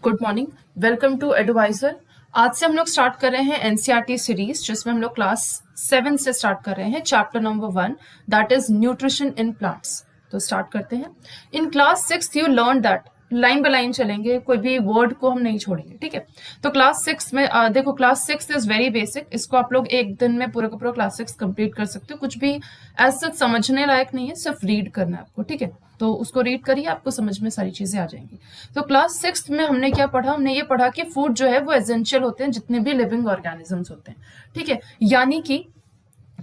Good morning, welcome to advisor. आज से हम लोग स्टार्ट कर रहे हैं एनसीईआरटी सीरीज, जिसमें हम लोग क्लास 7 से स्टार्ट कर रहे हैं, chapter number 1 that is nutrition in plants. तो स्टार्ट करते हैं। In class 6 you learn that, line by line चलेंगे, कोई भी वर्ड को हम नहीं छोड़ेंगे, ठीक है। तो क्लास 6 में देखो, क्लास 6 इज वेरी बेसिक। इसको आप लोग एक दिन में पूरा का पूरा क्लास 6 कंप्लीट कर सकते हो। कुछ भी ऐसा समझने लायक नहीं है, सिर्फ रीड करना है आपको, ठीक है। तो उसको रीड करिए, आपको समझ में सारी चीजें आ जाएंगी। तो क्लास 6 में हमने क्या पढ़ा? हमने ये पढ़ा कि फूड जो है वो एसेंशियल होते हैं जितने भी लिविंग ऑर्गेनिजम्स होते हैं, ठीक है। यानी कि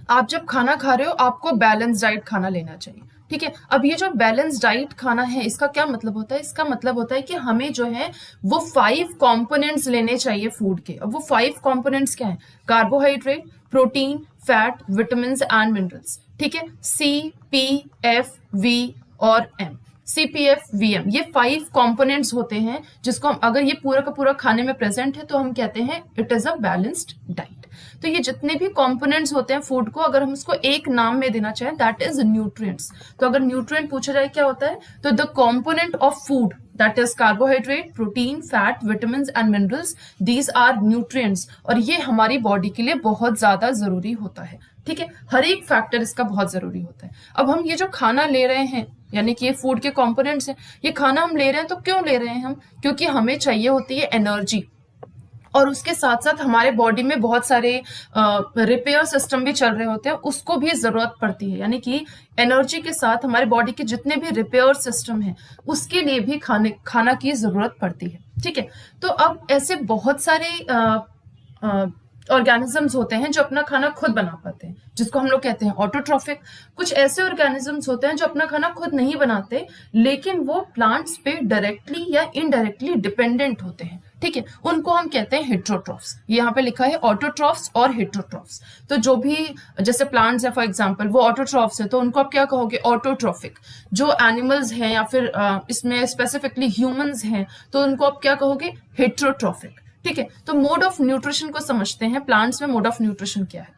आप जब खाना खा रहे हो, आपको बैलेंस डाइट खाना लेना चाहिए, ठीक है। अब ये जो बैलेंस डाइट खाना है, इसका क्या मतलब होता है? इसका मतलब होता है कि हमें जो है वो 5 कंपोनेंट्स लेने चाहिए फूड के। अब वो 5 कंपोनेंट्स क्या है? Carbohydrate, protein, fat, vitamin and minerals, ठीक है। CPFV और M, CPFVM, ये 5 कंपोनेंट्स होते हैं जिसको हम, अगर ये पूरा का पूरा खाने में प्रेजेंट है तो हम कहते हैं it is a balanced diet. तो ये जितने भी कंपोनेंट्स होते हैं फूड को, अगर हम उसको एक नाम में देना चाहें, दैट इज न्यूट्रिएंट्स। तो अगर न्यूट्रिएंट पूछा जाए क्या होता है, तो the component of food that is carbohydrate, protein, fat, vitamin and minerals, these are nutrients. और ये हमारी बॉडी के लिए बहुत ज्यादा जरूरी होता है, ठीक है। हर एक फैक्टर इसका बहुत जरूरी होता है। अब हम ये जो खाना ले रहे हैं, यानी कि ये फूड के कंपोनेंट्स हैं, ये खाना हम ले रहे हैं तो क्यों ले रहे हैं हम? क्योंकि हमें चाहिए होती है एनर्जी, और उसके साथ साथ हमारे बॉडी में बहुत सारे रिपेयर सिस्टम भी चल रहे होते हैं, उसको भी जरूरत पड़ती है। यानी कि एनर्जी के साथ हमारे बॉडी के जितने भी रिपेयर सिस्टम है, उसके लिए भी खाना की जरूरत पड़ती है, ठीक है। तो अब ऐसे बहुत सारे ऑर्गेनिजम्स होते हैं जो अपना खाना खुद बना पाते हैं, जिसको हम लोग कहते हैं ऑटोट्रॉफिक। कुछ ऐसे ऑर्गेनिजम्स होते हैं जो अपना खाना खुद नहीं बनाते, लेकिन वो प्लांट्स पे डायरेक्टली या इनडायरेक्टली डिपेंडेंट होते हैं, ठीक है। उनको हम कहते हैं हेट्रोट्रॉफ्स। यहाँ पे लिखा है ऑटोट्रॉफ्स और हेट्रोट्रॉफ्स। तो जो भी जैसे प्लांट्स है फॉर एग्जांपल, वो ऑटोट्रॉफ्स है, तो उनको आप क्या कहोगे? ऑटोट्रॉफिक। जो एनिमल्स हैं या फिर इसमें स्पेसिफिकली ह्यूमंस हैं, तो उनको आप क्या कहोगे? हेट्रोट्रॉफिक, ठीक है। तो मोड ऑफ न्यूट्रिशन को समझते हैं। प्लांट्स में मोड ऑफ न्यूट्रिशन क्या है?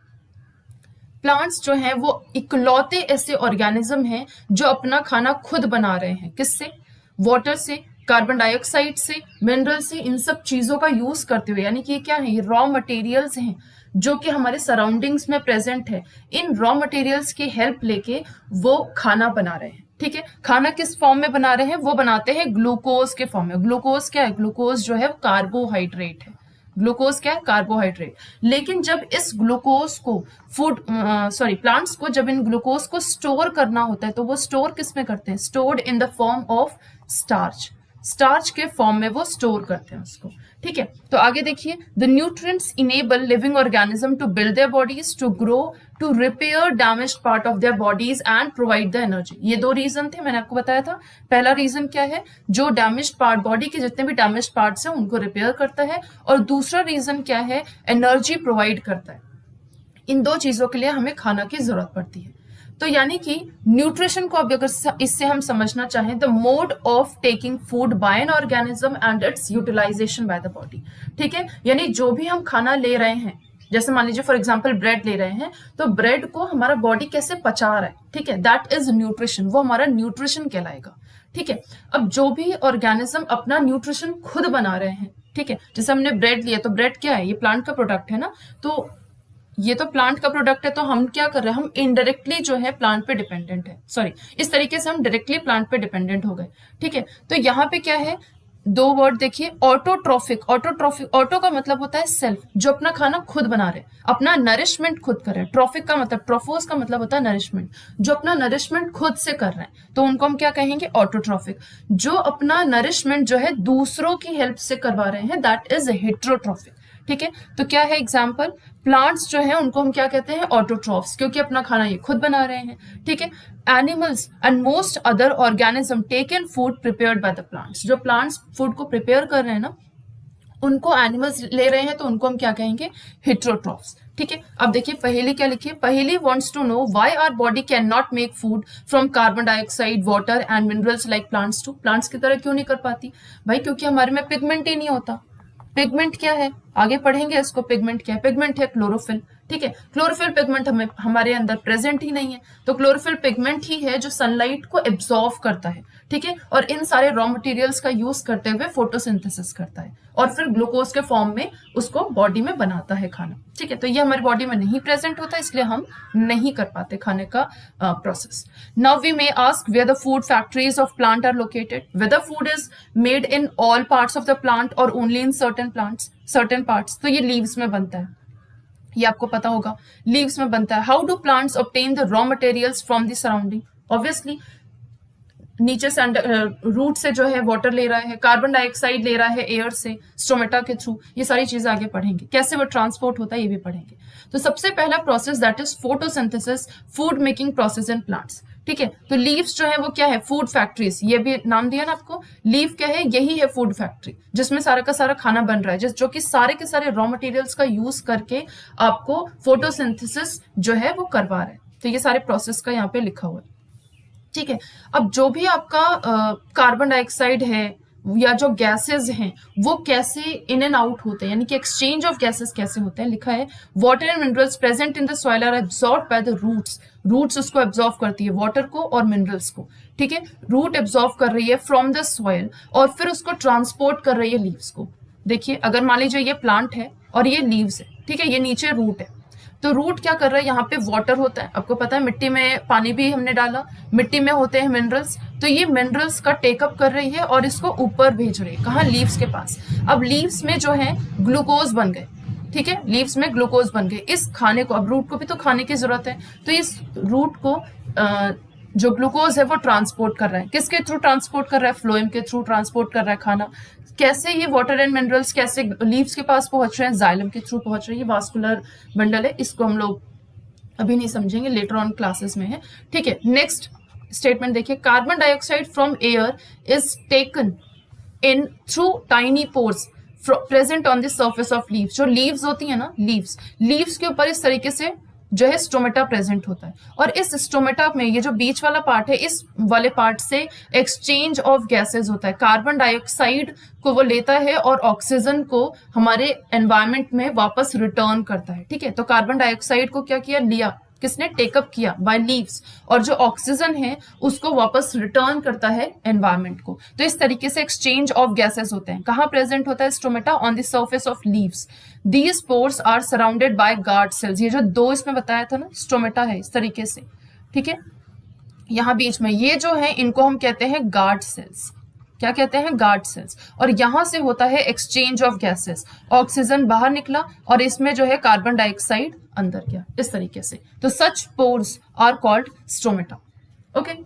प्लांट्स जो है वो इकलौते ऐसे ऑर्गेनिज्म हैं जो अपना खाना खुद बना रहे हैं। किससे? वाटर से, कार्बन डाइऑक्साइड से, मिनरल से, इन सब चीजों का यूज करते हुए। यानी कि ये क्या है? ये रॉ मटेरियल्स हैं जो कि हमारे सराउंडिंग्स में प्रेजेंट है। इन रॉ मटेरियल्स की हेल्प लेके वो खाना बना रहे हैं, ठीक है। खाना किस फॉर्म में बना रहे हैं? वो बनाते हैं ग्लूकोज के फॉर्म में। ग्लूकोज क्या है? ग्लूकोज जो है कार्बोहाइड्रेट है। ग्लूकोज क्या है? कार्बोहाइड्रेट। लेकिन जब इस ग्लूकोज को प्लांट्स को जब इन ग्लूकोज को स्टोर करना होता है, तो वो स्टोर किस में करते हैं? Stored in the form of starch. Starch के फॉर्म में वो स्टोर करते हैं उसको, ठीक है। तो आगे देखिए, the nutrients enable living organism to build their bodies, to grow, to repair damaged part of their bodies and provide the energy. ये 2 रीजन थे, मैंने आपको बताया था। पहला रीजन क्या है? जो डैमेज्ड पार्ट, बॉडी के जितने भी डैमेज्ड पार्ट्स हैं उनको रिपेयर करता है। और दूसरा रीजन क्या है? एनर्जी प्रोवाइड करता है। इन 2 चीजों के लिए हमें खाना की जरूरत पड़ती है। तो यानी कि न्यूट्रिशन को अब अगर इससे हम समझना चाहें, the mode of taking food by an organism and its utilization by the body, ठीक है। यानी जो भी हम खाना ले रहे हैं, जैसे मान लीजिए फॉर एग्जांपल ब्रेड ले रहे हैं, तो ब्रेड को हमारा बॉडी कैसे पचा रहा है, ठीक है, दैट इज न्यूट्रिशन। वो हमारा न्यूट्रिशन कहलाएगा, ठीक है। अब जो भी ऑर्गेनिज्म अपना न्यूट्रिशन खुद बना रहे हैं, ठीक है, जैसे हमने ब्रेड लिया, तो ब्रेड क्या है? ये प्लांट का प्रोडक्ट है ना। तो ये तो प्लांट का प्रोडक्ट है, तो हम क्या कर रहे हैं? हम इनडायरेक्टली जो है प्लांट पे डिपेंडेंट है। सॉरी, इस तरीके से हम डायरेक्टली प्लांट पे डिपेंडेंट हो गए, ठीक है। तो यहाँ पे क्या है? 2 वर्ड देखिए, ऑटोट्रॉफिक। ऑटोट्रॉफिक, ऑटो का मतलब होता है सेल्फ, जो अपना खाना खुद बना रहे, अपना नरिशमेंट खुद कर रहे हैं। ट्रॉफिक का मतलब, ट्रोफोस का मतलब होता है नरिशमेंट, जो अपना नरिशमेंट खुद से कर रहे हैं, तो उनको हम क्या कहेंगे? ऑटोट्रॉफिक। जो अपना नरिशमेंट जो है दूसरों की हेल्प से करवा रहे हैं, दैट इज हेट्रोट्रॉफिक, ठीक है। तो क्या है एग्जाम्पल? प्लांट्स जो है उनको हम क्या कहते हैं? ऑटोट्रॉफ्स, क्योंकि अपना खाना ये खुद बना रहे हैं, ठीक है। Animals and most other organism take in food prepared by the plants. जो प्लांट्स फूड को प्रिपेयर कर रहे हैं ना, उनको एनिमल्स ले रहे हैं, तो उनको हम क्या कहेंगे? हेट्रोट्रॉफ्स, ठीक है। अब देखिए पहेली क्या लिखी है? Paheli wants to know why our body can not make food from carbon dioxide, water and minerals like plants too. Plants की तरह क्यों नहीं कर पाती? भाई क्योंकि हमारे में पिगमेंट ही नहीं होता। पिगमेंट क्या है? आगे पढ़ेंगे इसको। पिगमेंट क्या है? पिगमेंट है क्लोरोफिल, ठीक है, क्लोरोफिल पिगमेंट हमारे अंदर प्रेजेंट ही नहीं है, तो क्लोरोफिल पिगमेंट ही है जो सनलाइट को एब्जॉर्व करता है, ठीक है, और इन सारे रॉ मटेरियल्स का यूज करते हुए फोटोसिंथेसिस करता है और फिर ग्लूकोज के फॉर्म में उसको बॉडी में बनाता है खाना, ठीक है। तो ये हमारी बॉडी में नहीं प्रेजेंट होता, इसलिए हम नहीं कर पाते खाने का process. Now we may ask where the food factories of plant are located, whether food is made in all parts of the plant or only in certain parts. तो ये लीव्स में बनता है, ये आपको पता होगा, लीव्स में बनता है। How do plants obtain the raw materials from the surrounding? Obviously नीचे से रूट से जो है वाटर ले रहा है, कार्बन डाइऑक्साइड ले रहा है एयर से, स्टोमेटा के थ्रू। ये सारी चीजें आगे पढ़ेंगे, कैसे वो ट्रांसपोर्ट होता है ये भी पढ़ेंगे। तो सबसे पहला process that is photosynthesis, food making process in plants, ठीक है। तो लीव्स जो है वो क्या है, फूड फैक्ट्रीज, ये भी नाम दिया ना आपको, लीव क्या है, यही है फूड फैक्ट्री, जिसमें सारा का सारा खाना बन रहा है, जो कि सारे के सारे रॉ मटेरियल्स का यूज करके आपको फोटोसिंथेसिस जो है वो करवा रहा है। तो ये सारे प्रोसेस का यहाँ पे लिखा हुआ है, ठीक है। अब जो भी आपका कार्बन डाइऑक्साइड है या जो गैसेस हैं वो कैसे इन एंड आउट होते हैं, यानी कि एक्सचेंज ऑफ गैसेस कैसे होते हैं, लिखा है water and minerals present in the soil are absorbed by the roots उसको एब्जॉर्व करती है, वाटर को और मिनरल्स को, ठीक है। रूट एब्जॉर्व कर रही है फ्रॉम द सॉइल और फिर उसको ट्रांसपोर्ट कर रही है लीव्स को। देखिए अगर मान लीजिए ये प्लांट है और ये लीव्स है, ठीक है, ये नीचे रूट है, तो रूट क्या कर रहा है, यहाँ पे वाटर होता है, आपको पता है मिट्टी में पानी भी हमने डाला, मिट्टी में होते हैं मिनरल्स, तो ये मिनरल्स का टेकअप कर रही है और इसको ऊपर भेज रही है, कहाँ, लीव्स के पास। अब लीव्स में जो है ग्लूकोज बन गए, ठीक है, लीव्स में ग्लूकोज बन गए, इस खाने को, अब रूट को भी तो खाने की जरूरत है, तो इस रूट को जो ग्लूकोज है वो ट्रांसपोर्ट कर रहा है, किसके थ्रू ट्रांसपोर्ट कर रहा है, फ्लोएम के थ्रू ट्रांसपोर्ट कर रहा है खाना। कैसे ये वाटर एंड मिनरल्स कैसे लीव्स के पास पहुंच रहे हैं, जाइलम के थ्रू पहुंच रही है, वास्कुलर बंडल है, इसको हम लोग अभी नहीं समझेंगे, लेटर ऑन क्लासेस में है, ठीक है। नेक्स्ट स्टेटमेंट देखिए, carbon dioxide from air is taken in through tiny pores present on the surface of leaves. जो लीव्स होती है ना, लीव्स के ऊपर इस तरीके से जो है स्टोमेटा प्रेजेंट होता है, और इस स्टोमेटा में ये जो बीच वाला पार्ट है, इस वाले पार्ट से एक्सचेंज ऑफ गैसेस होता है, कार्बन डाइऑक्साइड को वो लेता है और ऑक्सीजन को हमारे एनवायरमेंट में वापस रिटर्न करता है, ठीक है। तो कार्बन डाइऑक्साइड को क्या किया, लिया, किसने, टेकअप किया बाय लीव्स, और जो ऑक्सीजन है उसको वापस रिटर्न करता है एनवायरमेंट को। तो इस तरीके से एक्सचेंज ऑफ गैसेस होते हैं। कहाँ प्रेजेंट होता है stomata, on the surface of leaves. These pores are surrounded by guard cells, ये जो दो इसमें बताया था ना, स्टोमेटा है इस तरीके से, ठीक है, यहाँ बीच में ये जो है इनको हम कहते हैं गार्ड सेल्स। क्या कहते हैं, गार्ड सेल्स। और यहां से होता है एक्सचेंज ऑफ गैसेस, ऑक्सीजन बाहर निकला और इसमें जो है कार्बन डाइऑक्साइड अंदर गया, इस तरीके से। तो such pores are called stomata, okay.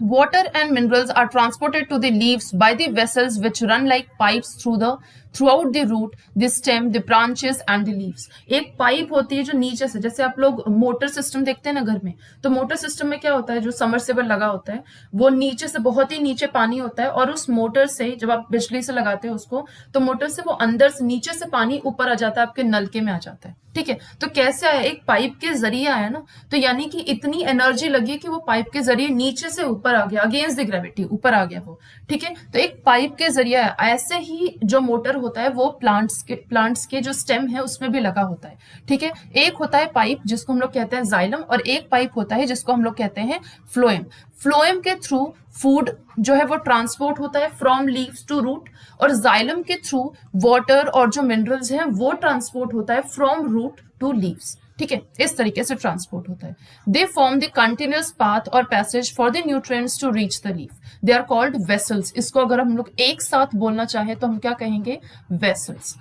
Water and minerals are transported to the leaves by the vessels which run like pipes throughout the root, the stem, the branches and the leaves. एक pipe होती है जो नीचे से, जैसे आप लोग motor system देखते हैं ना घर में, तो मोटर सिस्टम में क्या होता है, जो समरसेबल लगा होता है वो नीचे से, बहुत ही नीचे पानी होता है, और उस मोटर से जब आप बिजली से लगाते हो उसको, तो मोटर से वो अंदर से, नीचे से पानी ऊपर आ जाता है, आपके नलके में आ जाता है, ठीक है। तो कैसे आया, एक पाइप के जरिए आया ना, तो यानी कि इतनी एनर्जी लगी कि वो पाइप के जरिए नीचे से ऊपर आ गया, अगेंस्ट द ग्रेविटी ऊपर आ गया वो, ठीक है। तो एक पाइप के जरिए आया। ऐसे ही जो मोटर होता है वो प्लांट्स के जो स्टेम है उसमें भी लगा होता है, ठीक है। एक होता है पाइप जिसको हम लोग कहते हैं जाइलम, और एक पाइप होता है जिसको हम लोग कहते हैं फ्लोएम। फ्लोएम के थ्रू फूड जो है वो ट्रांसपोर्ट होता है फ्रॉम लीव्स टू रूट, और जाइलम के थ्रू वाटर और जो मिनरल्स हैं वो ट्रांसपोर्ट होता है फ्रॉम रूट टू लीव्स, ठीक है, इस तरीके से ट्रांसपोर्ट होता है। They form the continuous path और passage for the nutrients to reach the leaf, they are called vessels. इसको अगर हम लोग एक साथ बोलना चाहे तो हम क्या कहेंगे, वेसल्स,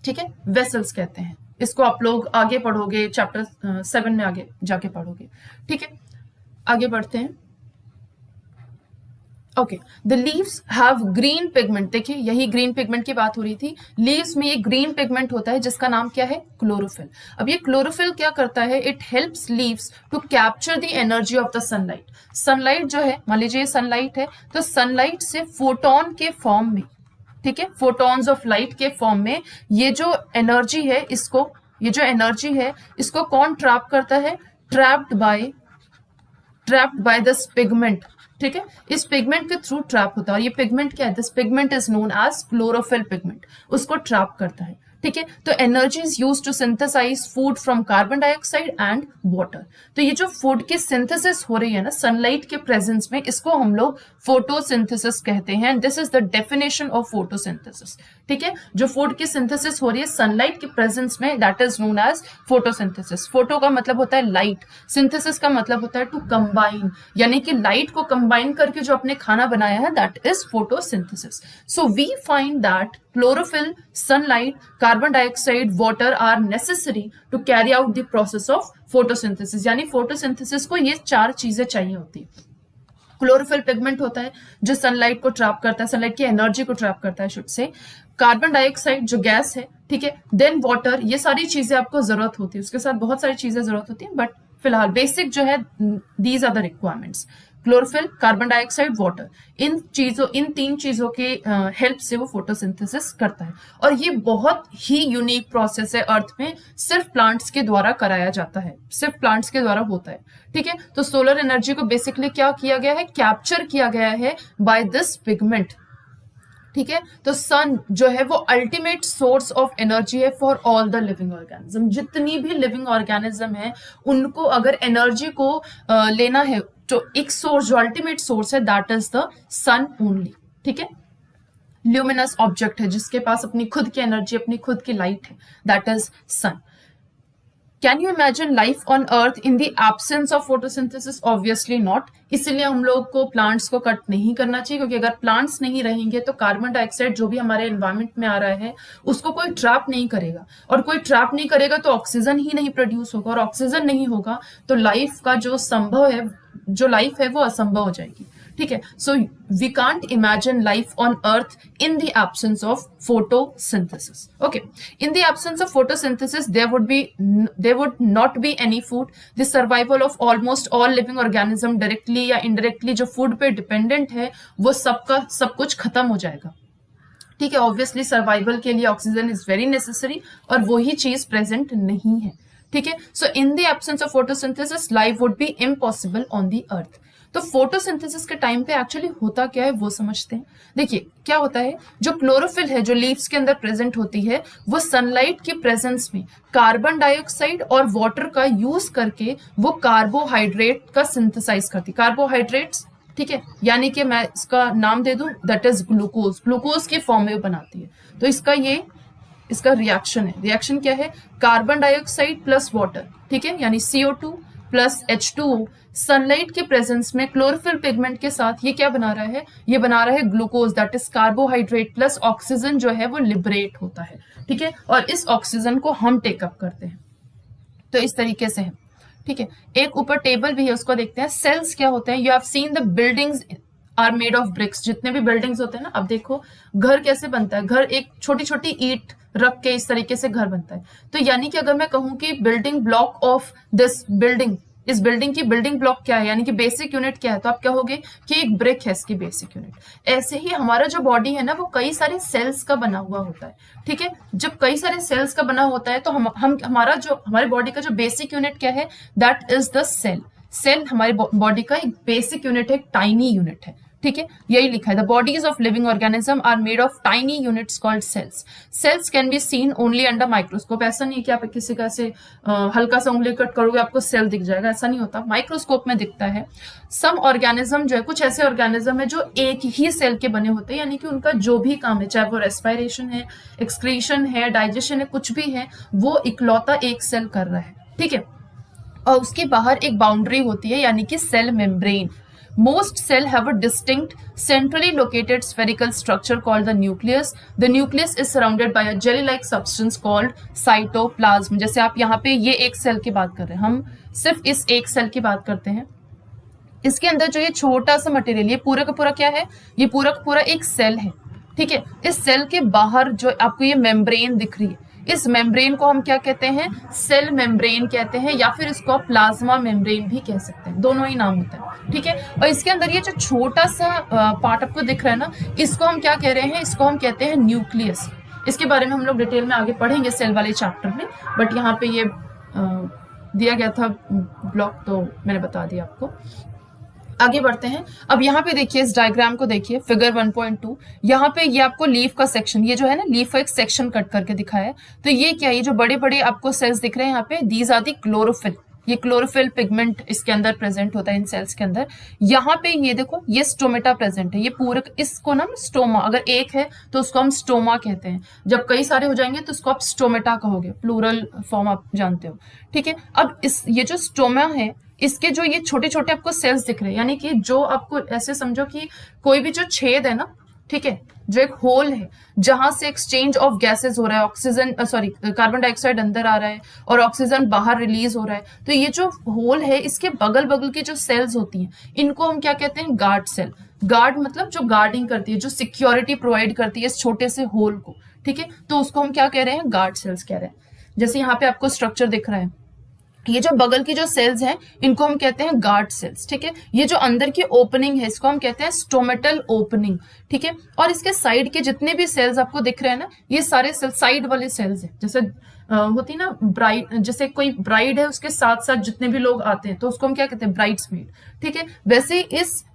ठीक है, वेसल्स कहते हैं इसको। आप लोग आगे पढ़ोगे, चैप्टर 7 में आगे जाके पढ़ोगे, ठीक है। आगे बढ़ते हैं, okay. The leaves have green pigment, देखिए यही ग्रीन पिगमेंट की बात हो रही थी। लीव्स में ये ग्रीन पिगमेंट होता है जिसका नाम क्या है, क्लोरोफिल। अब ये क्लोरोफिल क्या करता है, it helps leaves to capture the energy of the sunlight. Sunlight जो है, मान लीजिए सनलाइट है, तो सनलाइट से फोटोन के फॉर्म में, ठीक है, फोटॉन्स ऑफ लाइट के फॉर्म में ये जो एनर्जी है, इसको कौन ट्रैप करता है, ट्रैप्ड बाय दिस पिगमेंट, ठीक है। इस पिगमेंट के थ्रू ट्रैप होता है, और ये पिगमेंट क्या है, this pigment is known as chlorophyll pigment, उसको ट्रैप करता है, ठीक है। तो energy is use to synthesize food from carbon dioxide and water. तो ये जो फूड की सिंथेसिस हो रही है ना सनलाइट के प्रेजेंस में, इसको हम लोग फोटोसिंथेसिस कहते हैं। And this is the definition of photosynthesis. ठीक है, जो फूड की सिंथेसिस हो रही है सनलाइट के प्रेजेंस में, that is known as photosynthesis. Photo का मतलब होता है लाइट, सिंथेसिस का मतलब होता है टू कंबाइन, यानी कि लाइट को कंबाइन करके जो आपने खाना बनाया है, that is photosynthesis. So we find that chlorophyll, sunlight, carbon dioxide, water are necessary to carry out the process of photosynthesis। यानी photosynthesis को ये चार चीजें चाहिए होती है। क्लोरोफिल पिगमेंट होता है जो सनलाइट को ट्रैप करता है, सनलाइट की एनर्जी को ट्रैप करता है शुड से। कार्बन डाइऑक्साइड जो गैस है, ठीक है, देन वाटर, ये सारी चीजें आपको जरूरत होती है, उसके साथ बहुत सारी चीजें जरूरत होती है, बट फिलहाल बेसिक जो है these are the requirements, chlorophyll, carbon dioxide, water. इन तीन चीजों के हेल्प से वो फोटोसिंथेसिस करता है। और ये बहुत ही यूनिक प्रोसेस है अर्थ में, सिर्फ प्लांट्स के द्वारा कराया जाता है, सिर्फ प्लांट्स के द्वारा होता है। ठीक है, तो सोलर एनर्जी को बेसिकली क्या किया गया है, कैप्चर किया गया है बाय दिस पिगमेंट। ठीक है, तो सन जो है वो अल्टीमेट सोर्स ऑफ एनर्जी है for all the living organism. जितनी भी लिविंग ऑर्गेनिज्म है उनको अगर एनर्जी को लेना है तो एक सोर्स जो अल्टीमेट सोर्स है that is the sun only. ठीक है, ल्यूमिनस ऑब्जेक्ट है जिसके पास अपनी खुद की एनर्जी, अपनी खुद की लाइट है, that is sun. Can you imagine life on earth in the absence of photosynthesis? Obviously not. इसलिए हम लोग को प्लांट्स को कट नहीं करना चाहिए, क्योंकि अगर प्लांट्स नहीं रहेंगे तो कार्बन डाइऑक्साइड जो भी हमारे एनवायरमेंट में आ रहा है उसको कोई ट्रैप नहीं करेगा, और कोई ट्रैप नहीं करेगा तो ऑक्सीजन ही नहीं प्रोड्यूस होगा, और ऑक्सीजन नहीं होगा तो लाइफ का जो संभव है, जो लाइफ है वो असंभव हो जाएगी। ठीक है, so we can't imagine life on earth in the absence of photosynthesis. Okay, in the absence of photosynthesis there would not be any food. The survival of almost all living organism directly या indirectly जो food पे dependent है वो सबका सब कुछ खत्म हो जाएगा। ठीक है, ऑब्वियसली सर्वाइवल के लिए ऑक्सीजन इज वेरी नेसेसरी, और वही चीज प्रेजेंट नहीं है। ठीक है, so in the absence of photosynthesis life would be impossible on the earth. तो फोटोसिंथेसिस के टाइम पे एक्चुअली होता क्या है वो समझते हैं। देखिए क्या होता है, जो क्लोरोफिल है जो लीव्स के अंदर प्रेजेंट होती है, वो सनलाइट के प्रेजेंस में कार्बन डाइऑक्साइड और वाटर का यूज करके वो कार्बोहाइड्रेट का सिंथेसाइज करती है। कार्बोहाइड्रेट्स, ठीक है, यानी कि मैं इसका नाम दे दूं दैट इज ग्लूकोज, ग्लूकोज के फॉर्म में बनाती है। तो इसका रिएक्शन है, रिएक्शन क्या है, कार्बन डाइऑक्साइड प्लस वाटर, ठीक है, यानी CO2 प्लस H2O सनलाइट के प्रेजेंस में क्लोरोफिल पिगमेंट के साथ ये क्या बना रहा है, ये बना रहा है glucose, that is carbohydrate plus oxygen जो है वो लिबरेट होता है। ठीक है, और इस ऑक्सीजन को हम टेकअप करते हैं। तो इस तरीके से है। ठीक है, एक ऊपर टेबल भी है उसको देखते हैं। सेल्स क्या होते हैं, you have seen the buildings are made of bricks. जितने भी बिल्डिंग्स होते हैं ना, अब देखो घर कैसे बनता है, घर एक छोटी छोटी ईंट रख के इस तरीके से घर बनता है। तो यानी कि अगर मैं कहूं कि building block of this building, इस बिल्डिंग की बिल्डिंग ब्लॉक क्या है, यानी कि बेसिक यूनिट क्या है, तो आप कहोगे कि एक ब्रिक है इसकी बेसिक यूनिट। ऐसे ही हमारा जो बॉडी है ना वो कई सारे सेल्स का बना हुआ होता है। ठीक है, जब कई सारे सेल्स का बना होता है तो हमारे बॉडी का जो बेसिक यूनिट क्या है, that is the cell. Cell हमारे बॉडी का एक बेसिक यूनिट है, एक टाइनी यूनिट है। ठीक है, यही लिखा है, the bodies of living organism are made of tiny units called cells. Cells can be seen only under microscope. ऐसा नहीं है कि आप किसी का से हल्का सा उंगली कट करोगे आपको सेल दिख जाएगा, ऐसा नहीं होता, माइक्रोस्कोप में दिखता है। सम ऑर्गेनिज्म जो है, कुछ ऐसे ऑर्गेनिज्म है जो एक ही सेल के बने होते हैं, यानी कि उनका जो भी काम है, चाहे वो रेस्पिरेशन है, एक्सक्रीशन है, डाइजेशन है, कुछ भी है, वो इकलौता एक सेल कर रहा है। ठीक है, और उसके बाहर एक बाउंड्री होती है, यानी कि cell membrane. Most cells have a distinct, centrally located spherical structure called the nucleus. The nucleus is surrounded by a jelly-like substance called cytoplasm. जैसे आप यहाँ पे ये एक सेल की बात कर रहे हैं, हम सिर्फ इस एक सेल की बात करते हैं। इसके अंदर जो ये छोटा सा मटेरियल, ये पूरा का पूरा क्या है, ये पूरा का पूरा एक सेल है। ठीक है, इस सेल के बाहर जो आपको ये मेम्ब्रेन दिख रही है, इस मेम्ब्रेन को हम क्या कहते हैं, सेल मेम्ब्रेन कहते हैं, या फिर इसको प्लाज्मा मेम्ब्रेन भी कह सकते हैं, दोनों ही नाम होता है। ठीक है, और इसके अंदर ये जो छोटा सा पार्ट आपको दिख रहा है ना, इसको हम क्या कह रहे हैं, इसको हम कहते हैं न्यूक्लियस। इसके बारे में हम लोग डिटेल में आगे पढ़ेंगे सेल वाले चैप्टर में, बट यहाँ पे ये दिया गया था ब्लॉक, तो मैंने बता दिया आपको। आगे बढ़ते हैं। अब यहाँ पे देखिए, इस डायग्राम को देखिए, फिगर 1.2, यहाँ पे ये आपको लीफ का सेक्शन, ये जो है ना लीफ का एक सेक्शन कट करके दिखाया है। तो ये क्या है, ये जो बड़े बड़े आपको सेल्स दिख रहे हैं यहाँ पे, दीज आर दी क्लोरोफिल। ये क्लोरोफिल पिगमेंट इसके अंदर प्रेजेंट होता है इन सेल्स के अंदर। यहाँ पे ये देखो, ये स्टोमेटा प्रेजेंट है, ये पूरे, इसको ना स्टोमा, अगर एक है तो उसको हम स्टोमा कहते हैं, जब कई सारे हो जाएंगे तो उसको आप स्टोमेटा कहोगे, प्लूरल फॉर्म आप जानते हो, ठीक है। अब इस ये जो स्टोमा है, इसके जो ये छोटे छोटे आपको सेल्स दिख रहे हैं, यानी कि जो आपको ऐसे समझो कि कोई भी जो छेद है ना, ठीक है, जो एक होल है जहां से एक्सचेंज ऑफ गैसेस हो रहा है, ऑक्सीजन कार्बन डाइऑक्साइड अंदर आ रहा है और ऑक्सीजन बाहर रिलीज हो रहा है, तो ये जो होल है, इसके बगल बगल की जो सेल्स होती हैं, इनको हम क्या कहते हैं, गार्ड सेल। गार्ड मतलब जो गार्डिंग करती है, जो सिक्योरिटी प्रोवाइड करती है इस छोटे से होल को, ठीक है, तो उसको हम क्या कह रहे हैं, गार्ड सेल्स कह रहे हैं। जैसे यहाँ पे आपको स्ट्रक्चर दिख रहा है, ये जो बगल की जो सेल्स हैं, इनको हम कहते हैं गार्ड सेल्स, ठीक है। ये जो अंदर की ओपनिंग है, इसको हम कहते हैं स्टोमेटल ओपनिंग, ठीक है। और इसके साइड के जितने भी सेल्स आपको दिख रहे हैं ना, ये सारे साइड वाले सेल्स हैं। जैसे होती ना ब्राइड, जैसे कोई ब्राइड है, उसके साथ साथ जितने भी लोग आते हैं तो उसको हम क्या कहते हैं, ब्राइड्समेड, ठीक है। वैसे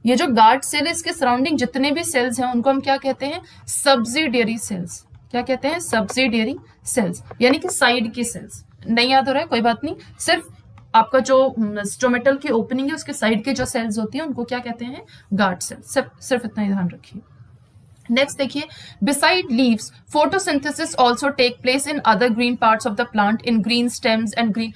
ये जो गार्ड सेल है, इसके सराउंडिंग जितने भी सेल्स हैं उनको हम क्या कहते हैं, सब्सिडियरी सेल्स। क्या कहते हैं, सब्सिडियरी सेल्स, यानी कि साइड की सेल्स। नहीं याद हो रहा है, कोई बात नहीं, सिर्फ आपका जो स्टोमेटल की ओपनिंग है उसके साइड के जो सेल्स होती हैं उनको क्या कहते हैं, गार्ड सेल्स। सिर्फ इतना ही ध्यान रखिए। नेक्स्ट देखिए, beside leaves photosynthesis also take place in other green parts of the plant, in green stems and green.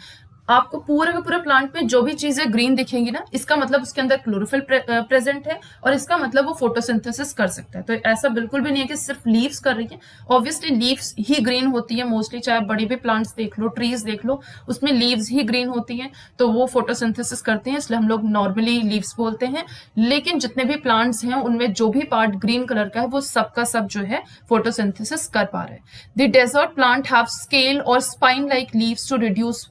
आपको पूरे का पूरा प्लांट में जो भी चीजें ग्रीन दिखेंगी ना, इसका मतलब उसके अंदर क्लोरोफिल प्रेजेंट है और इसका मतलब वो फोटोसिंथेसिस कर सकता है। तो ऐसा बिल्कुल भी नहीं है कि सिर्फ लीव्स कर रही है। ऑब्वियसली लीव्स ही ग्रीन होती है मोस्टली, चाहे बड़ी भी प्लांट्स देख लो, ट्रीज देख लो, उसमें लीव्स ही ग्रीन होती है, तो वो फोटोसिंथेसिस करते हैं, इसलिए हम लोग नॉर्मली लीव्स बोलते हैं। लेकिन जितने भी प्लांट्स हैं उनमें जो भी पार्ट ग्रीन कलर का है, वो सबका सब जो है फोटोसिंथेसिस कर पा रहे हैं। The desert plant have scale और spine like leaves to reduce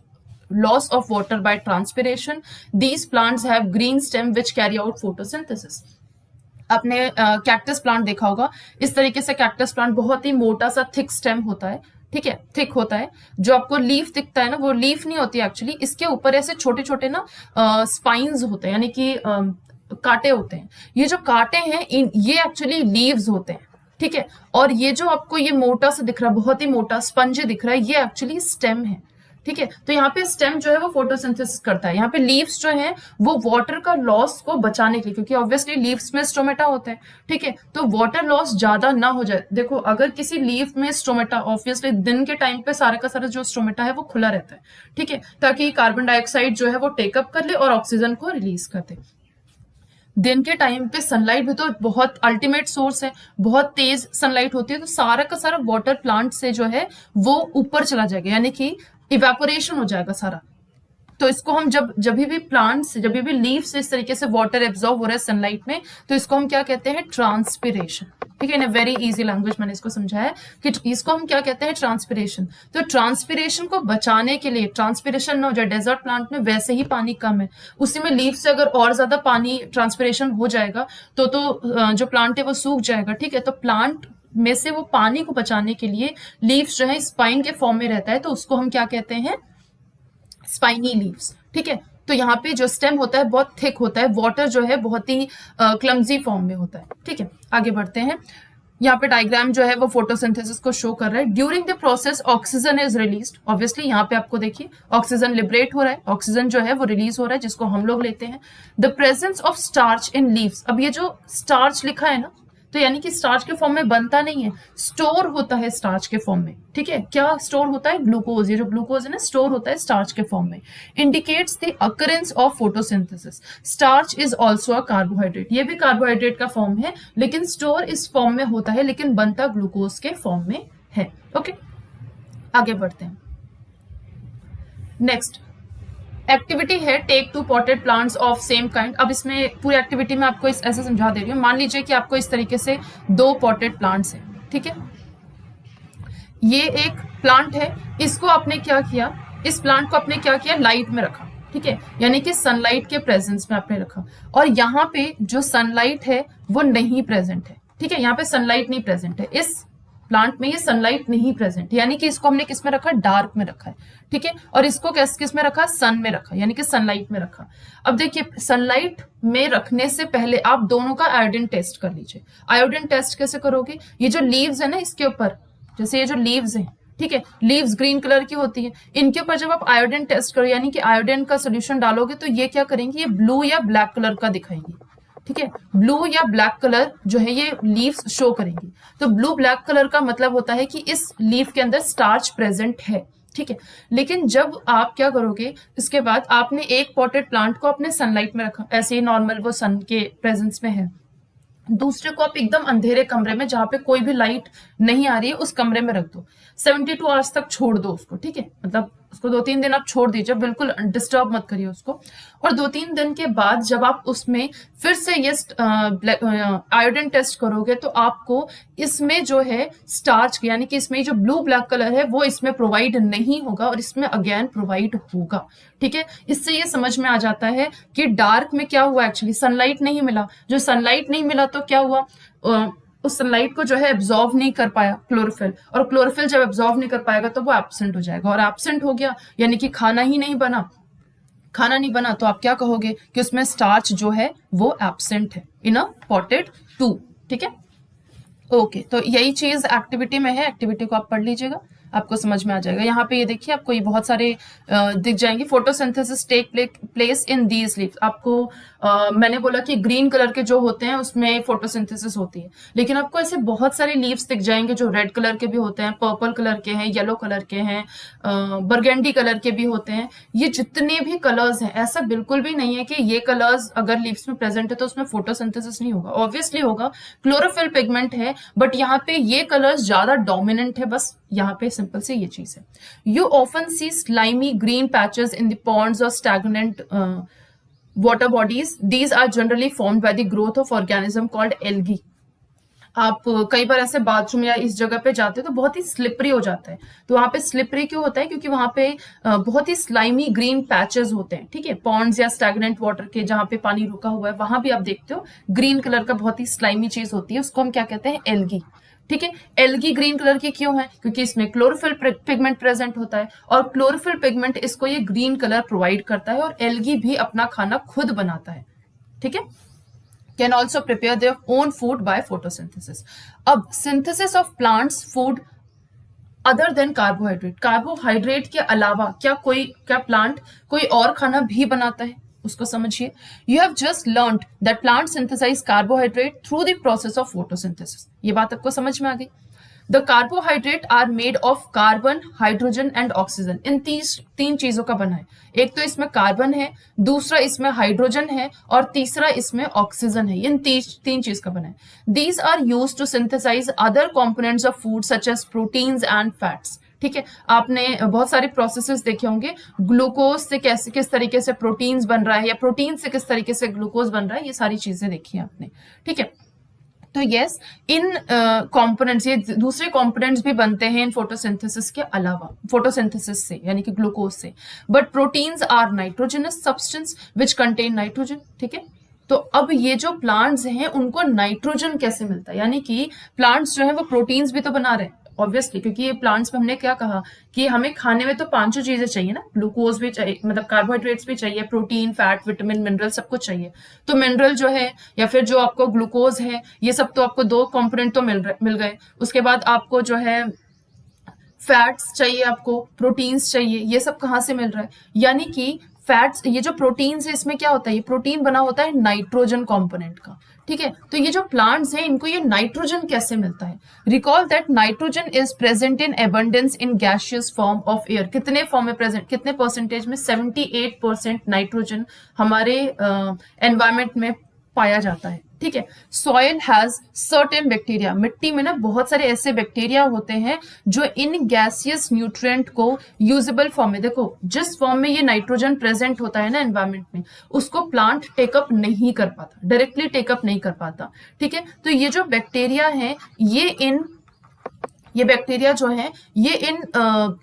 loss of water by transpiration. These plants have green stem which carry out photosynthesis. आपने कैक्टस प्लांट देखा होगा, इस तरीके से कैक्टस प्लांट बहुत ही मोटा सा थिक स्टेम होता है, ठीक है, थिक होता है। जो आपको लीफ दिखता है ना, वो लीफ नहीं होती एक्चुअली, इसके ऊपर ऐसे छोटे छोटे ना स्पाइंस होते हैं, यानी कि कांटे होते हैं। ये जो कांटे हैं, ये एक्चुअली लीव्स होते हैं, ठीक है। और ये जो आपको ये मोटा सा दिख रहा है, बहुत ही मोटा स्पंज दिख रहा है, ये एक्चुअली स्टेम है, ठीक है। तो यहाँ पे स्टेम जो है वो फोटोसिंथेसिस करता है। यहाँ पे लीव्स जो है वो वाटर का लॉस को बचाने के लिए, क्योंकि ऑब्वियसली लीव्स में स्टोमेटा होता है, ठीक है, तो वाटर लॉस ज्यादा ना हो जाए। देखो, अगर किसी लीव में स्टोमेटा, ऑब्वियसली दिन के टाइम पे सारा का सारा जो स्टोमेटा है वो खुला रहता है, ठीक है, ताकि कार्बन डाइऑक्साइड जो है वो टेकअप कर ले और ऑक्सीजन को रिलीज कर दे। दिन के टाइम पे सनलाइट भी तो बहुत अल्टीमेट सोर्स है, बहुत तेज सनलाइट होती है, तो सारा का सारा वाटर प्लांट से जो है वो ऊपर चला जाएगा, यानी कि इवेपोरेशन हो जाएगा सारा। तो इसको हम जब भी प्लांट्स, जब भी लीव से इस तरीके से वाटर एब्जॉर्ब हो रहा है सनलाइट में, तो इसको हम क्या कहते हैं, ट्रांसपिरेशन, ठीक है। इन वेरी इजी लैंग्वेज मैंने इसको समझाया कि इसको हम क्या कहते हैं, ट्रांसपिरेशन। तो ट्रांसपिरेशन को बचाने के लिए, ट्रांसपिरेशन ना हो जाए, डेजर्ट प्लांट में वैसे ही पानी कम है, उसी में लीव से अगर और ज्यादा पानी ट्रांसपिरेशन हो जाएगा तो जो प्लांट है वो सूख जाएगा, ठीक है। तो प्लांट में से वो पानी को बचाने के लिए लीव्स जो है स्पाइन के फॉर्म में रहता है, तो उसको हम क्या कहते हैं, स्पाइनी लीव्स, ठीक है। तो यहाँ पे जो स्टेम होता है बहुत थिक होता है, वाटर जो है बहुत ही क्लमजी फॉर्म में होता है, ठीक है। आगे बढ़ते हैं। यहाँ पे डायग्राम जो है वो फोटोसिंथेसिस को शो कर रहा है। During the process oxygen is released, obviously यहाँ पे आपको देखिए ऑक्सीजन लिबरेट हो रहा है, ऑक्सीजन जो है वो रिलीज हो रहा है, जिसको हम लोग लेते हैं। The presence of starch in leaves, अब ये जो स्टार्च लिखा है ना, तो यानी कि स्टार्च के फॉर्म में बनता नहीं है, स्टोर होता है स्टार्च के फॉर्म में, ठीक है। क्या स्टोर होता है, ग्लूकोज, ये जो ग्लूकोज है ना, स्टोर होता है स्टार्च के फॉर्म में। Indicates the occurrence of photosynthesis. Starch is also a carbohydrate, ये भी कार्बोहाइड्रेट का फॉर्म है, लेकिन स्टोर इस फॉर्म में होता है, लेकिन बनता ग्लूकोज के फॉर्म में है, ओके। आगे बढ़ते हैं। नेक्स्ट एक्टिविटी है take 2 potted plants of same kind. अब इसमें पूरी एक्टिविटी में आपको ऐसे समझा दे रही हूँ। मान लीजिए कि आपको इस तरीके से 2 पॉटेड प्लांट्स हैं, ठीक है। ये एक प्लांट है, इसको आपने क्या किया, इस प्लांट को आपने क्या किया, लाइट में रखा, ठीक है, यानी कि सनलाइट के प्रेजेंस में आपने रखा। और यहाँ पे जो सनलाइट है वो नहीं प्रेजेंट है, ठीक है, यहाँ पे सनलाइट नहीं प्रेजेंट है। इस प्लांट में ये सनलाइट नहीं प्रेजेंट, यानी कि इसको हमने किस में रखा, डार्क में रखा है, ठीक है। और इसको किस में रखा, सन में रखा, यानी कि सनलाइट में रखा। अब देखिए सनलाइट में रखने से पहले आप दोनों का आयोडीन टेस्ट कर लीजिए। आयोडीन टेस्ट कैसे करोगे, ये जो लीव्स है ना इसके ऊपर, जैसे ये जो लीव्स हैं, ठीक है, लीव्स ग्रीन कलर की होती है, इनके ऊपर जब आप आयोडीन टेस्ट करो यानी कि आयोडीन का सोल्यूशन डालोगे तो ये क्या करेंगे, ये ब्लू या ब्लैक कलर का दिखाएंगे, ठीक है। ब्लू या ब्लैक कलर जो है ये लीव्स शो करेंगी। तो ब्लू ब्लैक कलर का मतलब होता है कि इस लीफ के अंदर स्टार्च प्रेजेंट है, ठीक है। लेकिन जब आप क्या करोगे, इसके बाद आपने एक पॉटेड प्लांट को अपने सनलाइट में रखा, ऐसे ही नॉर्मल वो सन के प्रेजेंस में है, दूसरे को आप एकदम अंधेरे कमरे में जहां पे कोई भी लाइट नहीं आ रही है उस कमरे में रख दो, 72 आवर्स तक छोड़ दो उसको, ठीक है। मतलब उसको 2-3 दिन आप छोड़ दीजिए, बिल्कुल डिस्टर्ब मत करिए उसको। और 2-3 दिन के बाद जब आप उसमें फिर से ये आयोडीन टेस्ट करोगे तो आपको इसमें जो है स्टार्च यानी कि इसमें जो ब्लू ब्लैक कलर है वो इसमें प्रोवाइड नहीं होगा और इसमें अगेन प्रोवाइड होगा, ठीक है। इससे ये समझ में आ जाता है कि डार्क में क्या हुआ, एक्चुअली सनलाइट नहीं मिला। जो सनलाइट नहीं मिला तो क्या हुआ, उस सनलाइट को जो है एब्जॉर्व नहीं कर पाया क्लोरोफिल, और क्लोरोफिल जब एब्जॉर्व नहीं कर पाएगा तो वो एब्सेंट हो जाएगा, और एब्सेंट हो गया यानी कि खाना ही नहीं बना। खाना नहीं बना तो आप क्या कहोगे कि उसमें स्टार्च जो है वो एब्सेंट है इन अ पॉटेड टू, ठीक है। ओके, तो यही चीज एक्टिविटी में है, एक्टिविटी को आप पढ़ लीजिएगा, आपको समझ में आ जाएगा। यहाँ पे ये देखिए आपको ये बहुत सारे दिख जाएंगे, photosynthesis take place in these leaves. आपको मैंने बोला कि ग्रीन कलर के जो होते हैं उसमें फोटोसिंथेसिस होती है, लेकिन आपको ऐसे बहुत सारे लीव्स दिख जाएंगे जो रेड कलर के भी होते हैं, पर्पल कलर के हैं, येलो कलर के हैं, बरगेंडी कलर के भी होते हैं। ये जितने भी कलर्स हैं, ऐसा बिल्कुल भी नहीं है कि ये कलर्स अगर लीव्स में प्रेजेंट है तो उसमें फोटोसिंथेसिस नहीं होगा, ऑब्वियसली होगा, क्लोरोफिल पिगमेंट है, बट यहाँ पे ये कलर्स ज्यादा डोमिनेंट है, बस यहाँ पे सिंपल से ये चीज है। You often see slimy green patches in the ponds और stagnant water bodies. These are generally formed by the growth of organism called algae. आप कई बार ऐसे बाथरूम या इस जगह पे जाते हो तो बहुत ही स्लिपरी हो जाता है, तो वहां पे स्लिपरी क्यों होता है, क्योंकि वहां पे बहुत ही स्लाइमी ग्रीन पैचेस होते हैं, ठीक है। पॉन्ड्स या स्टैग्नेंट वाटर के जहां पे पानी रुका हुआ है वहां भी आप देखते हो ग्रीन कलर का बहुत ही स्लाइमी चीज होती है, उसको हम क्या कहते हैं, एल्गी, ठीक है। एल्गी ग्रीन कलर की क्यों है, क्योंकि इसमें क्लोरोफिल पिगमेंट प्रेजेंट होता है, और क्लोरोफिल पिगमेंट इसको ये ग्रीन कलर प्रोवाइड करता है, और एल्गी भी अपना खाना खुद बनाता है, ठीक है। Can also prepare their own food by photosynthesis. अब synthesis of plants food other than carbohydrate, carbohydrate के अलावा क्या प्लांट कोई और खाना भी बनाता है, उसको समझिए। You have just learned that plants synthesize carbohydrate through the process of photosynthesis. ये बात आपको समझ में आ गई। The carbohydrate are made of carbon, hydrogen and oxygen. इन तीन चीजों का बना है। एक तो इसमें कार्बन है, दूसरा इसमें हाइड्रोजन है, और तीसरा इसमें ऑक्सीजन है। इन तीन चीज का बना है। These are used to synthesize other components of food such as proteins and fats. ठीक है, आपने बहुत सारे प्रोसेसेस देखे होंगे, ग्लूकोज से किस तरीके से प्रोटीन्स बन रहा है, या प्रोटीन से किस तरीके से ग्लूकोज बन रहा है, ये सारी चीजें देखी है आपने, ठीक है। तो यस, इन कंपोनेंट्स, ये दूसरे कंपोनेंट्स भी बनते हैं इन फोटोसिंथेसिस के अलावा, फोटोसिंथेसिस से यानी कि ग्लूकोज से, but proteins are nitrogenous substance which contain nitrogen, ठीक है। तो अब ये जो प्लांट्स हैं उनको नाइट्रोजन कैसे मिलता है, यानी कि प्लांट्स जो है वो प्रोटीन्स भी तो बना रहे हैं ऑब्वियसली, क्योंकि ये प्लांट्स में हमने क्या कहा कि हमें खाने में तो 5 चीजें चाहिए ना, ग्लूकोज भी चाहिए, मतलब कार्बोहाइड्रेट्स भी चाहिए, प्रोटीन, फैट, विटामिन, मिनरल, सब कुछ चाहिए। तो मिनरल जो है या फिर जो आपको ग्लूकोज है, ये सब तो आपको 2 कंपोनेंट तो मिल गए। उसके बाद आपको जो है फैट्स चाहिए, आपको प्रोटीन्स चाहिए, ये सब कहाँ से मिल रहा है, यानी कि फैट्स, ये जो प्रोटीन्स है इसमें क्या होता है, ये प्रोटीन बना होता है नाइट्रोजन कंपोनेंट का, ठीक है। तो ये जो प्लांट्स हैं इनको ये नाइट्रोजन कैसे मिलता है, recall that nitrogen is present in abundance in gaseous form of air. कितने फॉर्म में प्रेजेंट, कितने परसेंटेज में, 78% नाइट्रोजन हमारे एनवायरमेंट में पाया जाता है, ठीक है। सॉइल हैज सर्टेन बैक्टीरिया, मिट्टी में ना बहुत सारे ऐसे बैक्टीरिया होते हैं जो इन गैसियस न्यूट्रिएंट को यूजेबल फॉर्म में, देखो जिस फॉर्म में ये नाइट्रोजन प्रेजेंट होता है ना एनवायरमेंट में, उसको प्लांट टेकअप नहीं कर पाता, डायरेक्टली टेकअप नहीं कर पाता, ठीक है। तो ये जो बैक्टीरिया है ये बैक्टीरिया जो है ये इन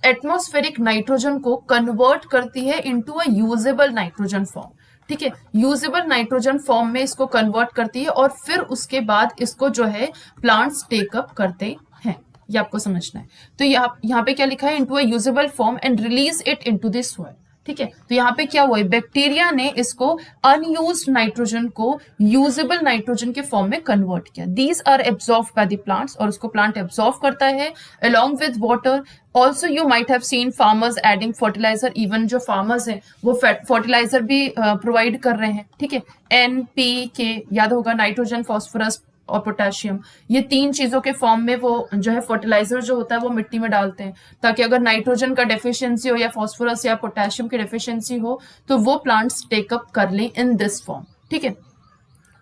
एटमॉस्फेरिक नाइट्रोजन को कन्वर्ट करती है into a usable nitrogen form, ठीक है। यूजेबल नाइट्रोजन फॉर्म में इसको कन्वर्ट करती है और फिर उसके बाद इसको जो है प्लांट्स टेकअप करते हैं, ये आपको समझना है। तो यहाँ पे क्या लिखा है, into a usable form and release it into the soil. ठीक है, तो यहाँ पे क्या हुआ है, बैक्टीरिया ने इसको अनयूज्ड नाइट्रोजन को यूजेबल नाइट्रोजन के फॉर्म में कन्वर्ट किया। These are absorb by the plants, और उसको प्लांट एब्जॉर्ब करता है along with water. Also you might have seen farmers adding fertilizer, even जो farmers हैं वो fertilizer भी प्रोवाइड कर रहे हैं। ठीक है, NPK याद होगा, नाइट्रोजन, फॉस्फोरस और पोटेशियम, ये 3 चीजों के फॉर्म में वो जो है फर्टिलाइजर जो होता है वो मिट्टी में डालते हैं, ताकि अगर नाइट्रोजन का डेफिशिएंसी हो या फॉस्फोरस या पोटेशियम की डेफिशिएंसी हो तो वो प्लांट्स टेकअप कर लें इन दिस फॉर्म। ठीक है,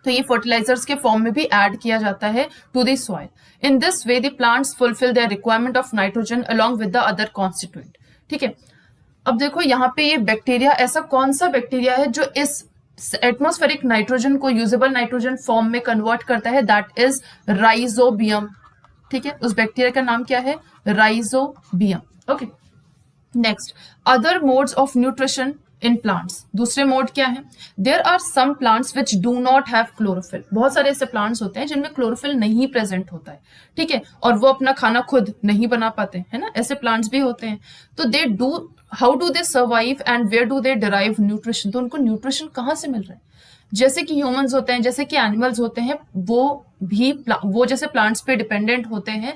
तो ये फर्टिलाइजर्स के फॉर्म में भी ऐड किया जाता है to the soil. In this way the plants fulfil their requirement of nitrogen along with the other constituent. ठीक है, अब देखो यहाँ पे ये बैक्टीरिया, ऐसा कौन सा बैक्टीरिया है जो इस एटमॉस्फेरिक नाइट्रोजन को यूजेबल नाइट्रोजन फॉर्म में कन्वर्ट करता है, दैट इज राइजोबियम। ठीक है, उस बैक्टीरिया का नाम क्या है, rhizobium. Okay, next, other modes of nutrition in plants. दूसरे मोड क्या है, there are some plants which do not have chlorophyll. बहुत सारे ऐसे प्लांट्स होते हैं जिनमें क्लोरोफिल नहीं प्रेजेंट होता है। ठीक है, और वो अपना खाना खुद नहीं बना पाते, है ना, ऐसे प्लांट्स भी होते हैं। तो they do, how do they survive and where do they derive nutrition, तो उनको न्यूट्रिशन कहाँ से मिल रहा है। जैसे कि ह्यूमंस होते हैं, जैसे कि एनिमल्स होते हैं, वो जैसे प्लांट्स पे डिपेंडेंट होते हैं।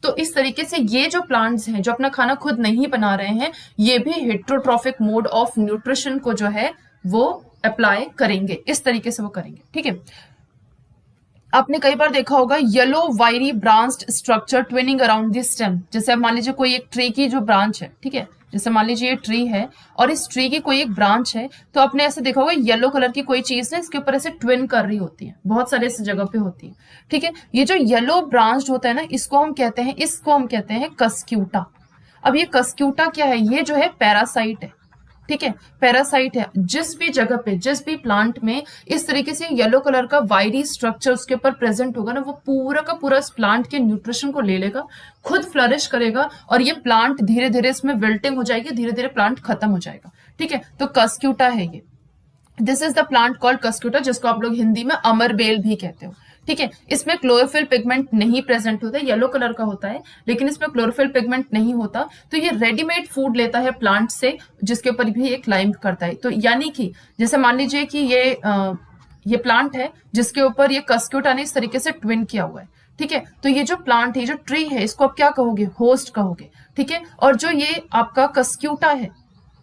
तो इस तरीके से ये जो प्लांट्स हैं जो अपना खाना खुद नहीं बना रहे हैं, ये भी हेट्रोट्रॉफिक मोड ऑफ न्यूट्रिशन को जो है वो अप्लाई करेंगे, इस तरीके से वो करेंगे। ठीक है, आपने कई बार देखा होगा येलो वायरी branched structure twinning around the stem. जैसे मान लीजिए कोई एक ट्री की जो ब्रांच है, ठीक है, जैसे मान लीजिए ये ट्री है और इस ट्री की कोई एक ब्रांच है, तो आपने ऐसे देखा होगा येलो कलर की कोई चीज ना इसके ऊपर ऐसे ट्विन कर रही होती है, बहुत सारे ऐसे जगह पे होती है। ठीक है, ये जो येलो ब्रांच होता है ना, इसको हम कहते हैं कस्क्यूटा। अब ये कस्क्यूटा क्या है, ये जो है पैरासाइट है। ठीक है, पैरासाइट है। जिस भी जगह पे, जिस भी प्लांट में इस तरीके से येलो कलर का वायरी स्ट्रक्चर उसके ऊपर प्रेजेंट होगा ना, वो पूरा का पूरा इस प्लांट के न्यूट्रिशन को ले लेगा, खुद फ्लरिश करेगा, और ये प्लांट धीरे धीरे इसमें विल्टिंग हो जाएगी, धीरे धीरे प्लांट खत्म हो जाएगा। ठीक है, तो कस्क्यूटा है ये। This is the plant called Cuscuta, जिसको आप लोग हिंदी में अमरबेल भी कहते हो। ठीक है, इसमें क्लोरोफिल पिगमेंट नहीं प्रेजेंट होता है, येलो कलर का होता है, लेकिन इसमें क्लोरोफिल पिगमेंट नहीं होता। तो ये रेडीमेड फूड लेता है प्लांट से, जिसके ऊपर भी ये क्लाइंब करता है। तो यानी कि जैसे मान लीजिए कि ये प्लांट है जिसके ऊपर ये कस्क्यूटा ने इस तरीके से ट्विन किया हुआ है। ठीक है, तो ये जो प्लांट है, जो ट्री है, इसको आप क्या कहोगे, होस्ट कहोगे। ठीक है, और जो ये आपका कस्क्यूटा है,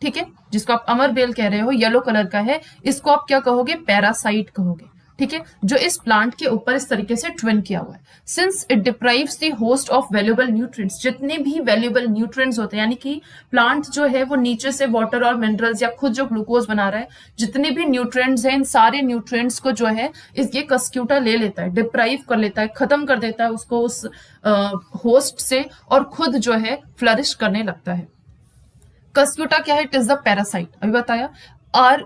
ठीक है, जिसको आप अमरबेल कह रहे हो, येलो कलर का है, इसको आप क्या कहोगे, पैरासाइट कहोगे। ठीक है, जो इस प्लांट के ऊपर इस तरीके से ट्विन किया हुआ है। Since it deprives the host of valuable nutrients, जितने भी वैल्यूएबल न्यूट्रिएंट्स होते हैं, यानी कि प्लांट जो है वो नीचे से वाटर और मिनरल्स या खुद जो ग्लूकोज बना रहा है, जितने भी न्यूट्रिएंट्स हैं, इन सारे न्यूट्रिएंट्स को जो है ये कस्क्यूटा ले लेता है, डिप्राइव कर लेता है, खत्म कर देता है उसको उस होस्ट से, और खुद जो है फ्लरिश करने लगता है। कस्क्यूटा क्या है, इट इज द पैरासाइट, अभी बताया। Are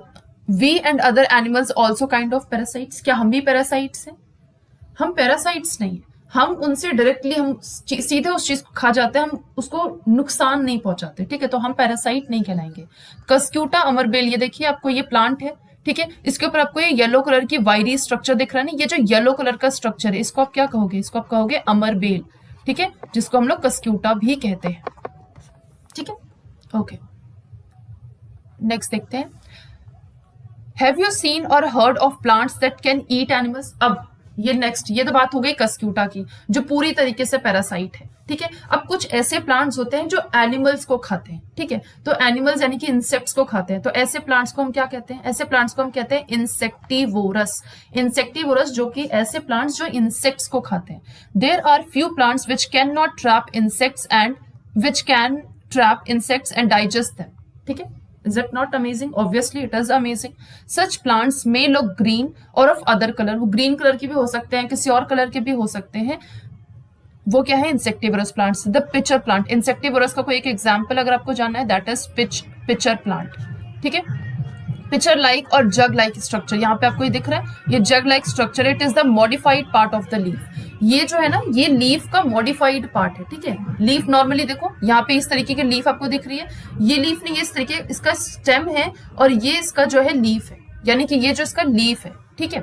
we and other animals also kind of parasites, क्या हम भी पैरासाइट्स हैं? हम पैरासाइट्स नहीं है, हम उनसे डायरेक्टली हम सीधे उस चीज को खा जाते हैं, हम उसको नुकसान नहीं पहुंचाते। ठीक है, तो हम पैरासाइट नहीं कहलाएंगे। कस्क्यूटा अमरबेल, ये देखिए आपको ये प्लांट है, ठीक है, इसके ऊपर आपको ये येलो कलर की वायरी स्ट्रक्चर दिख रहा है ना, ये जो येलो कलर का स्ट्रक्चर है, इसको आप क्या कहोगे, इसको आप कहोगे अमरबेल। ठीक है, जिसको हम लोग कस्क्यूटा भी कहते हैं। ठीक है, ओके, नेक्स्ट देखते हैं। Have you seen or heard of plants that can eat animals? अब ये नेक्स्ट, ये तो बात हो गई कस्क्यूटा की, जो पूरी तरीके से पैरासाइट है। ठीक है, अब कुछ ऐसे प्लांट्स होते हैं जो एनिमल्स को खाते हैं। ठीक है, तो एनिमल्स यानी कि इंसेक्ट्स को खाते हैं, तो ऐसे प्लांट्स को हम क्या कहते हैं, ऐसे प्लांट्स को हम कहते हैं इंसेक्टिवोरस। इंसेक्टिवोरस, जो कि ऐसे प्लांट्स जो इंसेक्ट्स को खाते हैं। There are few plants which can not trap insects and which can trap insects and digest them. ठीक है, Is it not amazing? Obviously it is amazing. Such plants may look green or of other color. वो green colour के भी हो सकते हैं, किसी और कलर के भी हो सकते हैं। वो क्या है, insectivorous plants. The pitcher plant, insectivorous का कोई एक एग्जाम्पल अगर आपको जानना है, दैट इज पिचर प्लांट। ठीक है, पिचर लाइक और जग लाइक स्ट्रक्चर, यहाँ पे आपको ये दिख रहा है, ये jug like structure, it is the modified part of the leaf. ये जो है ना, ये लीफ का मॉडिफाइड पार्ट है। ठीक है, लीफ नॉर्मली देखो यहाँ पे इस तरीके की लीफ आपको दिख रही है, ये लीफ नहीं, ये इस तरीके, इसका स्टेम है और ये इसका जो है लीफ है, यानी कि ये जो इसका लीफ है। ठीक है,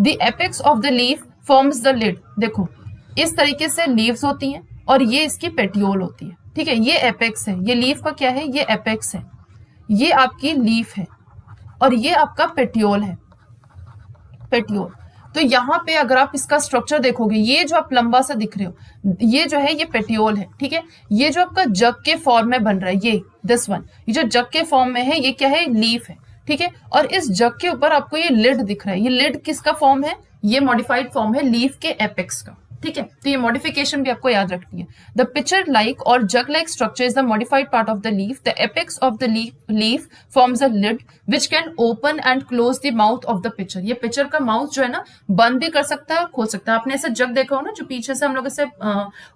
the apex of the leaf forms the lid. देखो इस तरीके से लीव्स होती हैं, और ये इसकी पेटियोल होती है, ठीक है। ये एपेक्स है, ये लीफ का क्या है, ये एपेक्स है, ये आपकी लीफ है, और ये आपका पेटियोल है, पेटियोल। तो यहाँ पे अगर आप इसका स्ट्रक्चर देखोगे, ये जो आप लंबा सा दिख रहे हो, ये जो है ये पेटियोल है, ठीक है। ये जो आपका जग के फॉर्म में बन रहा है, ये दिस वन, ये जो जग के फॉर्म में है, ये क्या है, लीफ है, ठीक है। और इस जग के ऊपर आपको ये लिड दिख रहा है, ये लिड किसका फॉर्म है, ये मॉडिफाइड फॉर्म है लीफ के एपेक्स का, ठीक है। तो ये मॉडिफिकेशन भी आपको याद रखनी है। द पिचर लाइक और jug like structure is the modified part of the leaf. The apex of the leaf forms a lid which can open and close the mouth of the pitcher. ये pitcher का mouth जो है ना, बंद भी कर सकता है और खोल सकता है। आपने ऐसा जग देखा हो ना, जो पीछे से हम लोग इसे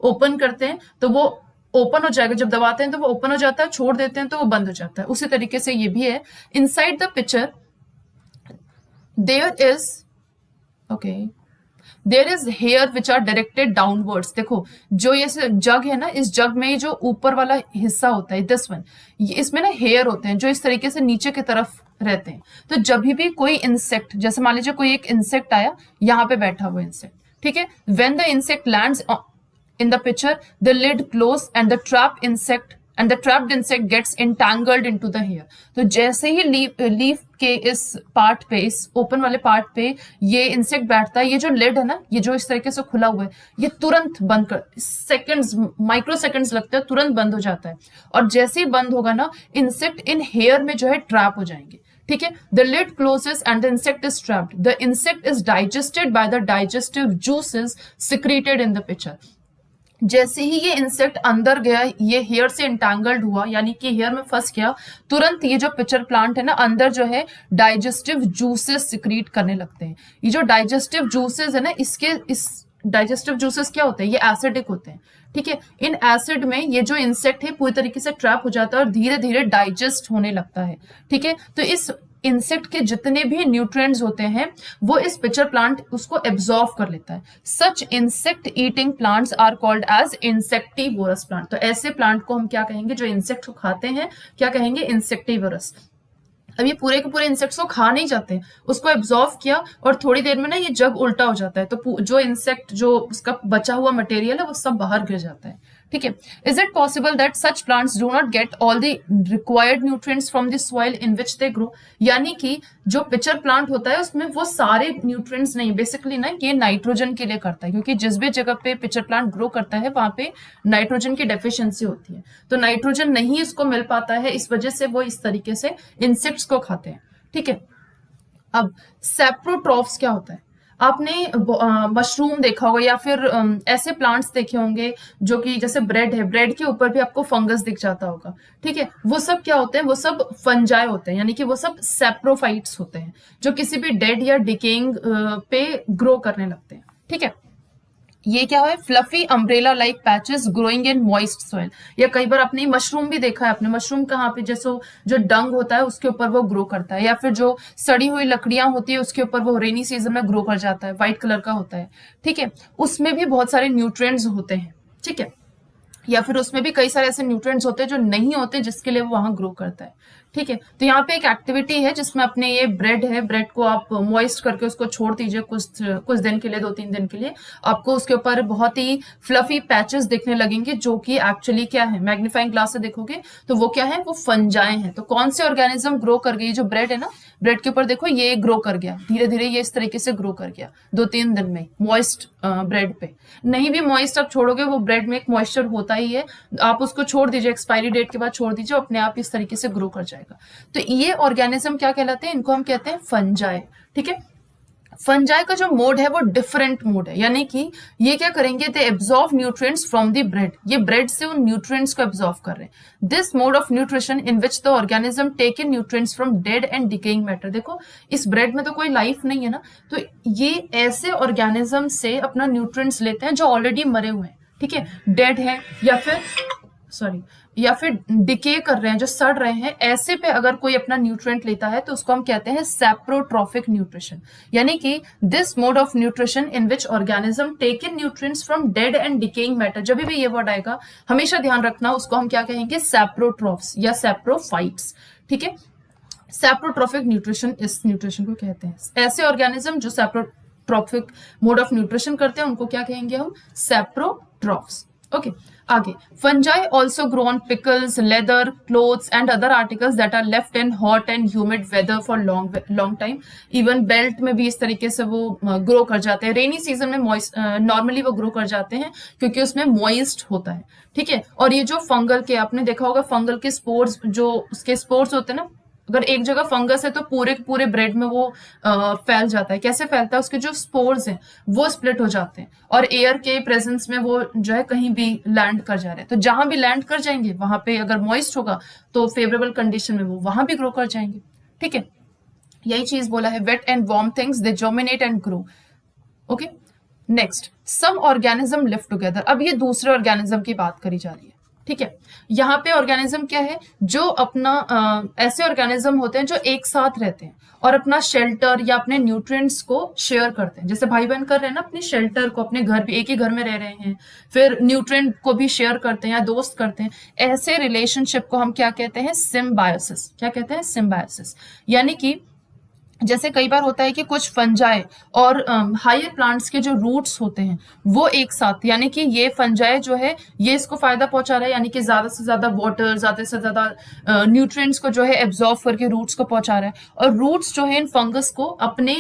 ओपन करते हैं तो वो ओपन हो जाएगा, जब दबाते हैं तो वो ओपन हो जाता है, छोड़ देते हैं तो वो बंद हो जाता है। उसी तरीके से ये भी है। Inside the pitcher there is hair which are directed downwards. देखो जो ये जग है ना, इस जग में जो ऊपर वाला हिस्सा होता है, दिस वन, इसमें ना हेयर होते हैं जो इस तरीके से नीचे की तरफ रहते हैं। तो जब भी कोई इंसेक्ट, जैसे मान लीजिए कोई एक इंसेक्ट आया, यहाँ पे बैठा हुआ इंसेक्ट, ठीक है, when the insect lands in the picture, the lid close and the trapped insect gets entangled into the hair. तो जैसे ही लीफ के इस पार्ट पे, इस ओपन वाले पार्ट पे ये इंसेक्ट बैठता है, ये जो लिड है ना, ये जो इस तरीके से खुला हुआ है, ये तुरंत बंद कर, सेकंड्स, माइक्रो सेकंड्स लगते हैं, तुरंत बंद हो जाता है। और जैसे ही बंद होगा ना, इंसेक्ट इन हेयर में जो है ट्रैप हो जाएंगे, ठीक है। The lid closes and the insect is trapped. The insect is digested by the digestive juices secreted in the pitcher. जैसे ही ये इंसेक्ट अंदर गया, ये हेयर से इंटैंगल्ड हुआ, यानी कि हेयर में फंस गया, तुरंत ये जो पिचर प्लांट है ना, अंदर जो है डाइजेस्टिव जूसेस सिक्रीट करने लगते हैं। ये जो डाइजेस्टिव जूसेस है ना, इस डाइजेस्टिव जूसेस क्या होते हैं, ये एसिडिक होते हैं, ठीक है। इन एसिड में ये जो इंसेक्ट है पूरी तरीके से ट्रैप हो जाता है और धीरे धीरे डाइजेस्ट होने लगता है, ठीक है। तो इस इंसेक्ट के जितने भी न्यूट्रिएंट्स होते हैं वो इस पिचर प्लांट उसको एब्जॉर्व कर लेता है। Such insect eating plants are called as insectivorous plant. तो ऐसे प्लांट को हम क्या कहेंगे, जो इंसेक्ट को खाते हैं, क्या कहेंगे, इंसेक्टिवोरस। अब ये पूरे के पूरे इंसेक्ट्स को खा नहीं जाते, उसको एब्जॉर्व किया और थोड़ी देर में ना ये जग उल्टा हो जाता है, तो जो इंसेक्ट, जो उसका बचा हुआ मटेरियल है, वो सब बाहर गिर जाता है, ठीक है। Is it possible that such plants do not get all the required nutrients from the soil in which they grow. यानी कि जो पिचर प्लांट होता है उसमें वो सारे न्यूट्रिएंट्स नहीं, बेसिकली ना ये नाइट्रोजन के लिए करता है, क्योंकि जिस भी जगह पे पिचर प्लांट ग्रो करता है वहां पे नाइट्रोजन की डेफिशिएंसी होती है, तो नाइट्रोजन नहीं इसको मिल पाता है, इस वजह से वो इस तरीके से इंसेक्ट्स को खाते हैं, ठीक है। अब सैप्रोट्रॉफ्स क्या होता है, आपने मशरूम देखा होगा या फिर ऐसे प्लांट्स देखे होंगे जो कि जैसे ब्रेड है, ब्रेड के ऊपर भी आपको फंगस दिख जाता होगा, ठीक है। वो सब क्या होते हैं, वो सब फंजाई होते हैं, यानी कि वो सब सैप्रोफाइट्स होते हैं जो किसी भी डेड या डिकेइंग पे ग्रो करने लगते हैं, ठीक है। ये क्या है, fluffy umbrella like patches growing in moist soil. या कई बार आपने मशरूम भी देखा है, आपने मशरूम कहाँ पे, जैसे जो डंग होता है उसके ऊपर वो ग्रो करता है, या फिर जो सड़ी हुई लकड़ियां होती है उसके ऊपर वो रेनी सीजन में ग्रो कर जाता है, व्हाइट कलर का होता है, ठीक है। उसमें भी बहुत सारे न्यूट्रिएंट्स होते हैं, ठीक है। या फिर उसमें भी कई सारे ऐसे न्यूट्रिएंट्स होते हैं जो नहीं होते, जिसके लिए वो वहां ग्रो करता है, ठीक है। तो यहाँ पे एक एक्टिविटी है जिसमें अपने ये ब्रेड है, ब्रेड को आप मॉइस्ट करके उसको छोड़ दीजिए कुछ दिन के लिए, 2-3 दिन के लिए, आपको उसके ऊपर बहुत ही फ्लफी पैचेस दिखने लगेंगे, जो कि एक्चुअली क्या है, मैग्नीफाइंग ग्लास से देखोगे तो वो क्या है, वो फंजाई हैं। तो कौन से ऑर्गेनिज्म ग्रो कर गई, जो ब्रेड है ना, ब्रेड के ऊपर देखो ये ग्रो कर गया, धीरे धीरे ये इस तरीके से ग्रो कर गया 2-3 दिन में मॉइस्ट ब्रेड पे। नहीं भी मॉइस्ट आप छोड़ोगे, वो ब्रेड में एक मॉइस्चर होता ही है, आप उसको छोड़ दीजिए, एक्सपायरी डेट के बाद छोड़ दीजिए, अपने आप इस तरीके से ग्रो कर जाएगा। तो ये ऑर्गेनिज्म क्या कहलाते हैं, इनको हम कहते हैं फंजाई, ठीक है। फंजाई का जो मोड है वो डिफरेंट मोड है, यानी कि ये क्या करेंगे, they absorb nutrients from the bread, ये ब्रेड से उन न्यूट्रिएंट्स को एब्जॉर्व कर रहे हैं। This mode of nutrition in which the organism take in nutrients from dead and decaying matter. देखो इस ब्रेड में तो कोई लाइफ नहीं है ना, तो ये ऐसे ऑर्गेनिज्म से अपना न्यूट्रिएंट्स लेते हैं जो ऑलरेडी मरे हुए हैं, ठीक है, डेड है या फिर डिके कर रहे हैं, जो सड़ रहे हैं, ऐसे पे अगर कोई अपना न्यूट्रिएंट लेता है तो उसको हम कहते हैं सैप्रोट्रॉफिक न्यूट्रिशन। यानी कि this mode of nutrition in which organism take in nutrients from dead and decaying matter. जब भी ये वर्ड आएगा हमेशा ध्यान रखना, उसको हम क्या कहेंगे, सैप्रोट्रॉफ्स या सैप्रोफाइट्स, ठीक है। सैप्रोट्रॉफिक न्यूट्रिशन इस न्यूट्रिशन को कहते हैं। ऐसे ऑर्गेनिज्म जो सैप्रोट्रॉफिक मोड ऑफ न्यूट्रिशन करते हैं उनको क्या कहेंगे हम, सैप्रोट्रॉफ्स, ओके आगे, fungi also grow on pickles, leather, clothes and other articles that are left in hot and humid weather for long time. Even belt में भी इस तरीके से वो ग्रो कर जाते हैं। रेनी सीजन में मॉइस्ट नॉर्मली वो ग्रो कर जाते हैं क्योंकि उसमें मॉइस्ट होता है, ठीक है। और ये जो फंगल के, आपने देखा होगा फंगल के स्पोर्स, जो उसके स्पोर्स होते हैं ना, अगर एक जगह फंगस है तो पूरे पूरे ब्रेड में वो फैल जाता है। कैसे फैलता है? उसके जो स्पोर्स हैं वो स्प्लिट हो जाते हैं और एयर के प्रेजेंस में वो जो है कहीं भी लैंड कर जा रहे हैं। तो जहां भी लैंड कर जाएंगे वहां पे अगर मॉइस्ट होगा तो फेवरेबल कंडीशन में वो वहां भी ग्रो कर जाएंगे, ठीक है। यही चीज बोला है, wet and warm things they germinate and grow. Okay, next, some organism live together. अब ये दूसरे ऑर्गेनिज्म की बात करी जा रही है, ठीक है। यहाँ पे ऑर्गेनिज्म क्या है? जो अपना ऐसे ऑर्गेनिज्म होते हैं जो एक साथ रहते हैं और अपना शेल्टर या अपने न्यूट्रिएंट्स को शेयर करते हैं। जैसे भाई बहन कर रहे हैं ना, अपने शेल्टर को, अपने घर भी एक ही घर में रह रहे हैं, फिर न्यूट्रिएंट को भी शेयर करते हैं या दोस्त करते हैं। ऐसे रिलेशनशिप को हम क्या कहते हैं? सिम्बायोसिस। क्या कहते हैं? सिम्बायोसिस। यानी कि जैसे कई बार होता है कि कुछ फंजाई और हायर प्लांट्स के जो रूट्स होते हैं वो एक साथ, यानी कि ये फंजाई जो है ये इसको फायदा पहुंचा रहा है, यानी कि ज्यादा से ज्यादा वाटर, ज्यादा से ज्यादा न्यूट्रिएंट्स को जो है एब्जॉर्ब करके रूट्स को पहुंचा रहा है, और रूट्स जो है इन फंगस को अपने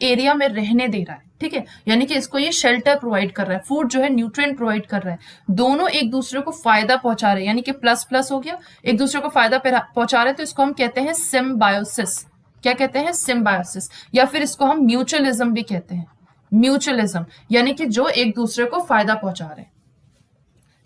एरिया में रहने दे रहा है, ठीक है। यानी कि इसको ये शेल्टर प्रोवाइड कर रहा है, फूड जो है न्यूट्रिएंट प्रोवाइड कर रहा है। दोनों एक दूसरे को फायदा पहुंचा रहे हैं, यानी कि प्लस प्लस हो गया, एक दूसरे को फायदा पहुंचा रहे हैं। तो इसको हम कहते हैं सिम्बायोसिस। क्या कहते हैं? सिम्बायोसिस। या फिर इसको हम म्यूचुअलिज्म भी कहते हैं। म्यूचुअलिज्म यानी कि जो एक दूसरे को फायदा पहुंचा रहे हैं।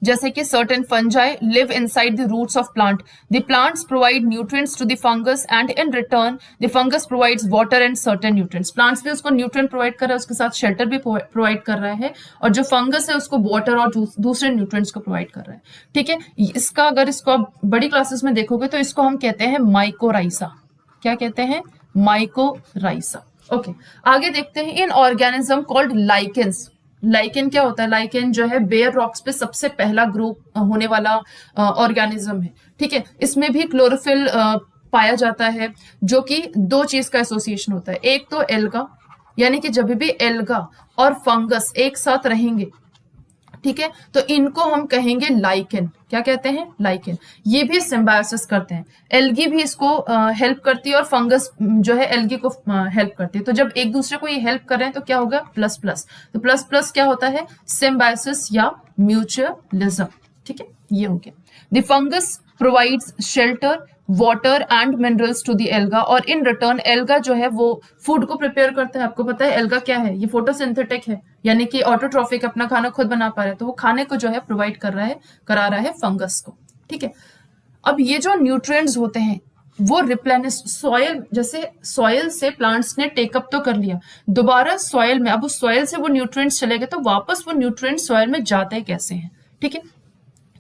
जैसे कि certain fungi live inside the roots of plant, the plants provide nutrients to the fungus and in return the fungus provides water and certain nutrients. Plants भी उसको न्यूट्रिएंट प्रोवाइड कर रहा है, उसके साथ शेल्टर भी प्रोवाइड कर रहा है, और जो फंगस है उसको वाटर और दूसरे न्यूट्रिएंट्स को प्रोवाइड कर रहा है, ठीक है। इसका अगर इसको आप बड़ी क्लासेस में देखोगे तो इसको हम कहते हैं माइकोराइसा। क्या कहते हैं? माइकोराइसा। ओके, आगे देखते हैं इन ऑर्गेनिज्म कॉल्ड लाइकेंस। लाइकेन क्या होता है? लाइकेन जो है बेयर रॉक्स पे सबसे पहला ग्रुप होने वाला ऑर्गेनिज्म है, ठीक है। इसमें भी क्लोरोफिल पाया जाता है, जो कि दो चीज का एसोसिएशन होता है। एक तो एल्गा, यानी कि जब भी एल्गा और फंगस एक साथ रहेंगे, ठीक है, तो इनको हम कहेंगे लाइकेन। क्या कहते हैं? लाइकेन। ये भी सिम्बायोसिस करते हैं। एल्गी भी इसको हेल्प करती है और फंगस जो है एल्गी को हेल्प करती है। तो जब एक दूसरे को ये हेल्प कर रहे हैं तो क्या होगा? Plus plus. तो प्लस प्लस क्या होता है? सिम्बायोसिस या म्यूचुअलिज्म, ठीक है। ये हो गया। The fungus provides shelter, water and minerals to the alga, और इन रिटर्न एल्गा जो है वो फूड को प्रिपेयर करता है। आपको पता है एल्गा क्या है? ये फोटोसिंथेटिक है, यानी कि ऑटोट्रॉफिक, अपना खाना खुद बना पा रहा है, तो वो खाने को जो है प्रोवाइड करा रहा है फंगस को, ठीक है। अब ये जो न्यूट्रिएंट्स होते हैं वो रिप्लेनिश सॉइल, जैसे सॉइल से प्लांट्स ने टेकअप तो कर लिया, दोबारा सॉइल में, अब उस सॉइल से वो न्यूट्रिएंट्स चले गए, तो वापस वो न्यूट्रिएंट्स सॉइल में जाते कैसे हैं, ठीक है,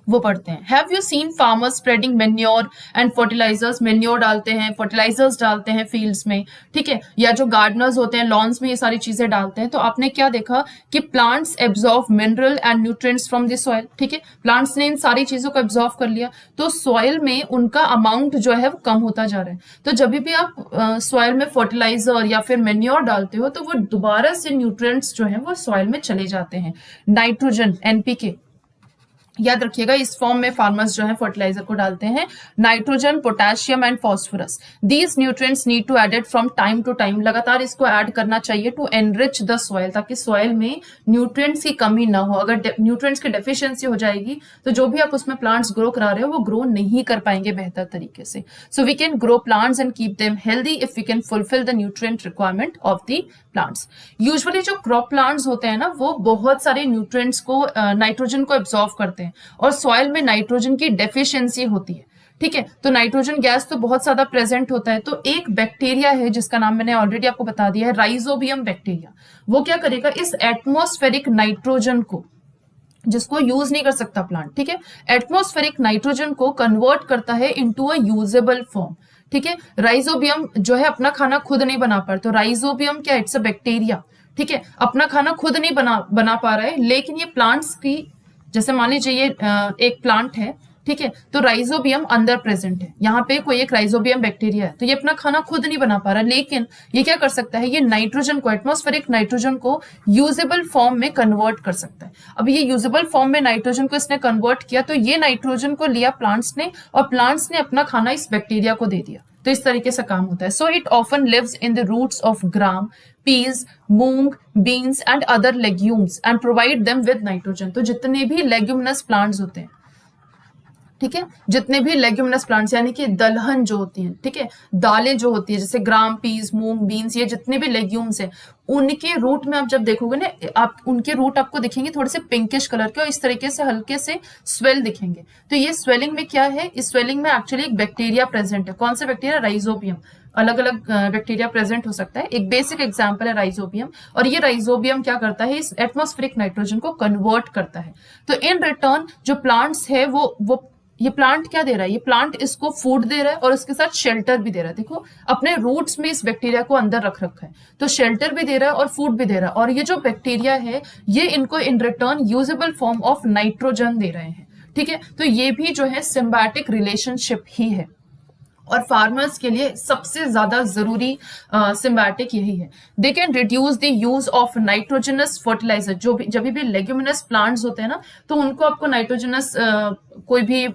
वो पढ़ते हैं। Have you seen farmers spreading manure and fertilizers? Manure डालते हैं, फर्टिलाइजर्स डालते हैं फील्ड्स में, ठीक है, या जो गार्डनर्स होते हैं लॉन्स में ये सारी चीजें डालते हैं। तो आपने क्या देखा कि plants absorb mineral and nutrients from the soil, ठीक है। प्लांट्स ने इन सारी चीजों को एब्जॉर्व कर लिया, तो सॉइल में उनका अमाउंट जो है वो कम होता जा रहा है। तो जब भी आप सॉइल में फर्टिलाइजर या फिर मेन्योर डालते हो तो वो दोबारा से न्यूट्रिएंट्स जो है वो सॉइल में चले जाते हैं। नाइट्रोजन, एनपीके, याद रखिएगा, इस फॉर्म में फार्मर्स जो है फर्टिलाइजर को डालते हैं। Nitrogen, potassium and phosphorus, these nutrients need to added from time to time. लगातार इसको ऐड करना चाहिए टू एनरिच द सॉइल, ताकि सॉइल में न्यूट्रिएंट्स की कमी ना हो। अगर न्यूट्रिएंट्स की डेफिशिएंसी हो जाएगी तो जो भी आप उसमें प्लांट्स ग्रो करा रहे हो वो ग्रो नहीं कर पाएंगे बेहतर तरीके से। So we can grow plants and keep them healthy if we can fulfil the nutrient requirement of the plants. Usually जो क्रॉप प्लांट्स होते हैं ना वो बहुत सारे न्यूट्रिएंट्स को, नाइट्रोजन को एब्जॉर्व करते हैं, और सॉइल में नाइट्रोजन की डेफिशिएंसी होती है, ठीक है। तो नाइट्रोजन गैस तो बहुत ज्यादा प्रेजेंट होता है। तो एक बैक्टीरिया है जिसका नाम मैंने ऑलरेडी आपको बता दिया है, राइजोबियम बैक्टीरिया। वो क्या करेगा? इस एटमॉस्फेरिक नाइट्रोजन को, जिसको यूज नहीं कर सकता प्लांट, ठीक है, एटमॉस्फेरिक नाइट्रोजन को कन्वर्ट करता है इनटू अ यूजेबल फॉर्म, ठीक है। राइजोबियम जो है अपना खाना खुद नहीं बना पा रहा, तो राइजोबियम क्या? इट्स अ बैक्टीरिया, ठीक है, अपना खाना खुद नहीं बना पा रहा है, लेकिन ये प्लांट्स की, जैसे मान लीजिए ये एक प्लांट है ठीक है, तो राइजोबियम अंदर प्रेजेंट है, यहाँ पे कोई एक राइजोबियम बैक्टीरिया है, तो ये अपना खाना खुद नहीं बना पा रहा, लेकिन ये क्या कर सकता है, ये नाइट्रोजन को, एटमॉस्फेरिक नाइट्रोजन को यूजेबल फॉर्म में कन्वर्ट कर सकता है। अब ये यूजेबल फॉर्म में नाइट्रोजन को इसने कन्वर्ट किया, तो ये नाइट्रोजन को लिया प्लांट्स ने, और प्लांट्स ने अपना खाना इस बैक्टीरिया को दे दिया। तो इस तरीके से काम होता है। So it often lives in the roots of gram, peas, moong, beans and other legumes and provide them with nitrogen. तो जितने भी लेग्यूमिनस प्लांट्स होते हैं, ठीक है, जितने भी लेग्यूमिनस प्लांट्स यानी कि दलहन जो होती हैं, ठीक है, दालें जो होती है जैसे ग्राम, पीस, मूंग, बीन्स, ये जितने भी लेग्यूम्स हैं, उनके रूट में आप जब देखोगे ना, आप उनके रूट आपको दिखेंगे थोड़े से पिंकिश कलर के और इस तरीके से हल्के से स्वेल दिखेंगे। तो ये स्वेलिंग में क्या है, इस स्वेलिंग में एक्चुअली एक बैक्टीरिया प्रेजेंट है। कौन सा बैक्टीरिया? राइजोबियम। अलग अलग बैक्टीरिया प्रेजेंट हो सकता है, एक बेसिक एग्जांपल है राइजोबियम। और ये राइजोबियम क्या करता है, इस एटमॉस्फेरिक नाइट्रोजन को कन्वर्ट करता है। तो इन रिटर्न जो प्लांट्स है वो ये प्लांट क्या दे रहा है, ये प्लांट इसको फूड दे रहा है और इसके साथ शेल्टर भी दे रहा है। देखो अपने रूट्स में इस बैक्टीरिया को अंदर रख रखा है, तो शेल्टर भी दे रहा है और फूड भी दे रहा है। और ये जो बैक्टीरिया है ये इनको in return usable form of nitrogen दे रहे हैं, ठीक है। तो ये भी जो है सिम्बायोटिक रिलेशनशिप ही है, और फार्मर्स के लिए सबसे ज्यादा जरूरी सिम्बायोटिक यही है। They can reduce the use of nitrogenous fertilizer. जो भी जब भी लेग्यूमिनस प्लांट्स होते हैं ना, तो उनको आपको नाइट्रोजनस कोई भी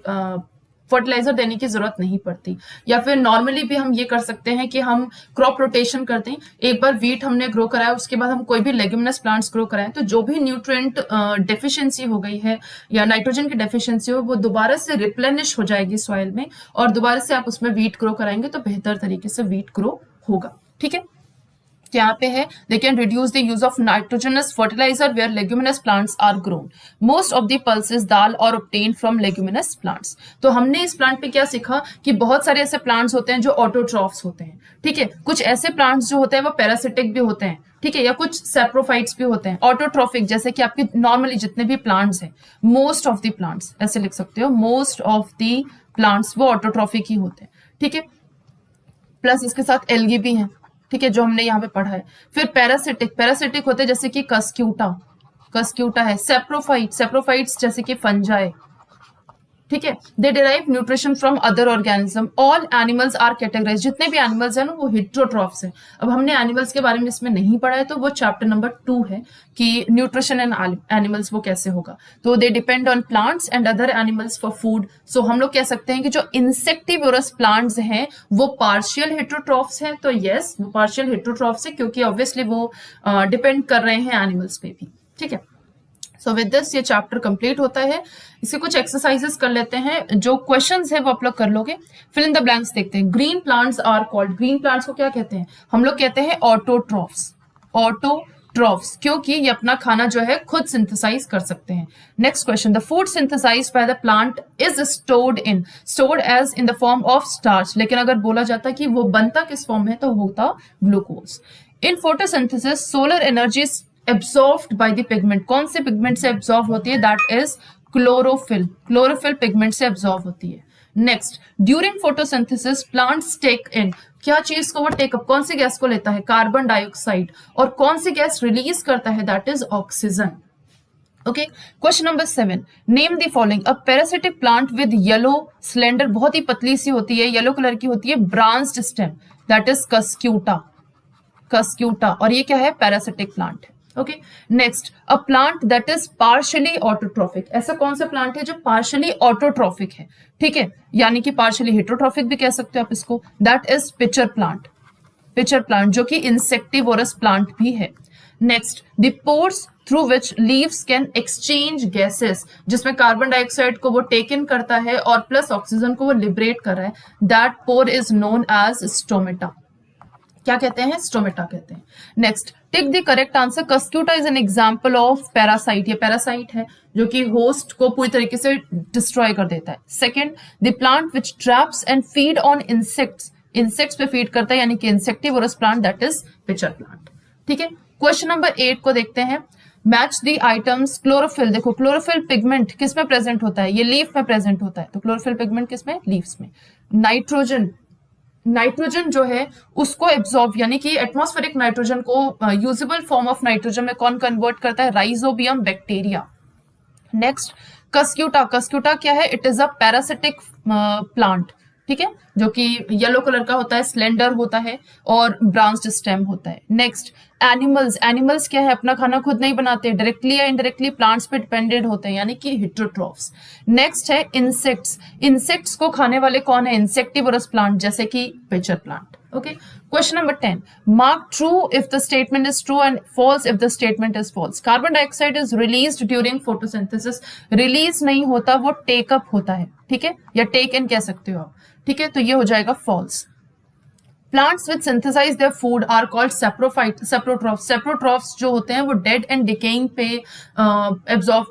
फर्टिलाइजर देने की जरूरत नहीं पड़ती। या फिर नॉर्मली भी हम ये कर सकते हैं कि हम क्रॉप रोटेशन करते हैं, एक बार वीट हमने ग्रो कराया, उसके बाद हम कोई भी लेग्यूमिनस प्लांट्स ग्रो कराएं, तो जो भी न्यूट्रिएंट डेफिशिएंसी हो गई है या नाइट्रोजन की डेफिशिएंसी हो, वो दोबारा से रिप्लेनिश हो जाएगी सॉइल में, और दोबारा से आप उसमें वीट ग्रो कराएंगे तो बेहतर तरीके से वीट ग्रो होगा, ठीक है। यहाँ पे है they can reduce the use of nitrogenous fertiliser where leguminous plants are grown. Most of the pulses dal और ऑब्टेन फ्रॉम लेग्यूमिनस प्लांट्स। तो हमने इस प्लांट पे क्या सीखा कि बहुत सारे ऐसे प्लांट्स होते हैं जो ऑटोट्रॉफ्स होते हैं, ठीक है। कुछ ऐसे प्लांट्स जो होते हैं वो पैरासिटिक भी होते हैं, ठीक है, या कुछ सैप्रोफाइट्स भी होते हैं। ऑटोट्रॉफिक जैसे कि आपके नॉर्मली जितने भी प्लांट्स हैं, मोस्ट ऑफ द प्लांट्स, ऐसे लिख सकते हो, मोस्ट ऑफ द प्लांट्स वो ऑटोट्रॉफिक ही होते हैं, ठीक है। प्लस इसके साथ एल्गी भी हैं, ठीक है, जो हमने यहाँ पे पढ़ा है। फिर पैरासिटिक होते हैं जैसे कि कस्क्यूटा है। सेप्रोफाइट्स जैसे कि फंजाई, ठीक है। They derive nutrition from other organism. All animals are categorise. जितने भी एनिमल्स हैं ना वो हेट्रोट्रॉफ्स हैं। अब हमने एनिमल्स के बारे में इसमें नहीं पढ़ा है, तो वो चैप्टर नंबर 2 है कि न्यूट्रिशन एंड एनिमल्स वो कैसे होगा। तो they depend on plants and other animals for food. So हम लोग कह सकते हैं कि जो इंसेक्टिवोरस प्लांट्स हैं वो पार्शियल हेट्रोट्रॉफ्स हैं। तो यस, वो पार्शियल हेट्रोट्रॉफ्स है क्योंकि ऑब्वियसली वो डिपेंड कर रहे हैं एनिमल्स पे भी, ठीक है। सो विद दिस ये चैप्टर कंप्लीट होता है। इसके कुछ एक्सरसाइजेस कर लेते हैं, जो क्वेश्चंस है वो आप लोग कर लोगे। फिल इन द ब्लैंक्स देखते हैं। Green plants are called, green plants को क्या कहते हैं, हम लोग कहते हैं ऑटोट्रॉफ्स, क्योंकि ये अपना खाना जो है खुद सिंथेसाइज कर सकते हैं। Next question, the food synthesized by the plant is stored as in the form of starch. लेकिन अगर बोला जाता कि वो बनता किस फॉर्म में, तो होता glucose. In photosynthesis solar energy absorbed by the pigment. कौन से पिगमेंट से एब्जॉर्ब होती है, दैट इज क्लोरोफिल पिगमेंट से एब्जॉर्ब होती है। Next, during photosynthesis plants take in, क्या चीज को वो टेकअप, कौन सी गैस को लेता है, कार्बन डाइऑक्साइड, और कौन सी गैस रिलीज करता है, that is oxygen. Okay, question number 7, name the following. A parasitic plant with yellow slender, बहुत ही पतली सी होती है, येलो कलर की होती है, branched stem, that is Cuscuta, और ये क्या है, पैरासिटिक प्लांट है। Okay, next, a plant that is partially autotrophic. ऐसा कौन सा प्लांट है जो पार्शियली ऑटोट्रॉफिक है, ठीक है, यानी कि पार्शियली हेट्रोट्रॉफिक भी कह सकते हो आप इसको, दैट इज पिचर प्लांट, जो कि इंसेक्टिवोरस प्लांट भी है। Next, the pores through which leaves can exchange gases, जिसमें कार्बन डाइऑक्साइड को वो टेक इन करता है और प्लस ऑक्सीजन को वो लिबरेट कर रहा है, that pore is known as stomata. क्या कहते हैं, स्टोमेटा कहते हैं। Next, tick the correct answer. Cuscuta is an example of parasite. ये पैरासाइट है जो कि होस्ट को पूरी तरीके से डिस्ट्रॉय कर देता है। Second, the plant which traps and feed on insects पे फीड करता है, यानी कि insectivorous plant, that is pitcher plant, ठीक है। क्वेश्चन नंबर 8 को देखते हैं। Match the items. क्लोरोफिल, देखो क्लोरोफिल पिगमेंट किस में प्रेजेंट होता है, ये लीफ में प्रेजेंट होता है, तो क्लोरोफिल पिगमेंट किस में, लीव्स में। नाइट्रोजन जो है उसको एब्जॉर्ब, यानी कि एटमॉस्फेरिक नाइट्रोजन को यूजेबल फॉर्म ऑफ नाइट्रोजन में कौन कन्वर्ट करता है, rhizobium bacteria. Next, Cuscuta, Cuscuta क्या है? It is a parasitic plant, ठीक है, जो कि येलो कलर का होता है, स्लेंडर होता है और ब्रांच्ड स्टेम होता है। नेक्स्ट, एनिमल्स, एनिमल्स क्या है? अपना खाना खुद नहीं बनाते, डायरेक्टली या इनडायरेक्टली प्लांट्स पे डिपेंडेंट होते हैं, यानी कि हेटेरोट्रॉफ्स। नेक्स्ट है इंसेक्ट्स, इंसेक्ट्स को खाने वाले कौन है? इंसेक्टिवरस प्लांट, जैसे कि pitcher plant. Okay, question number 10, mark true if the statement is true and false if the statement is false. Carbon dioxide is released during photosynthesis, release नहीं होता, वो टेकअप होता है, ठीक है, या टेक इन कह सकते हो आप, ठीक है, तो ये हो जाएगा false. Plants which synthesize their food are called saprotrophs. Saprotrophs जो होते हैं वो डेड एंड डिकेइंग पे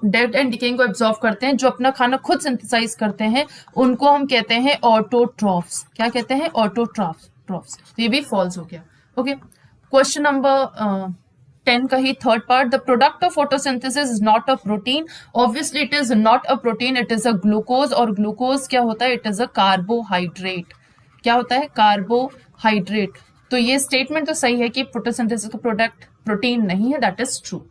डेड एंड डिकेइंग को एब्जॉर्व करते हैं, जो अपना खाना खुद सिंथेसाइज करते हैं उनको हम कहते हैं ऑटोट्रॉफ्स। क्या कहते हैं? ऑटोट्रॉफ्स। तो ये भी फॉल्स हो गया। ओके, क्वेश्चन नंबर 10 का ही third part, the product of photosynthesis is not a protein. Obviously it is not a protein, it is a glucose, और ग्लूकोज क्या होता है? It is a carbohydrate. क्या होता है? कार्बोहाइड्रेट। तो ये स्टेटमेंट तो सही है कि फोटोसिंथेसिस का प्रोडक्ट प्रोटीन नहीं है, that is true.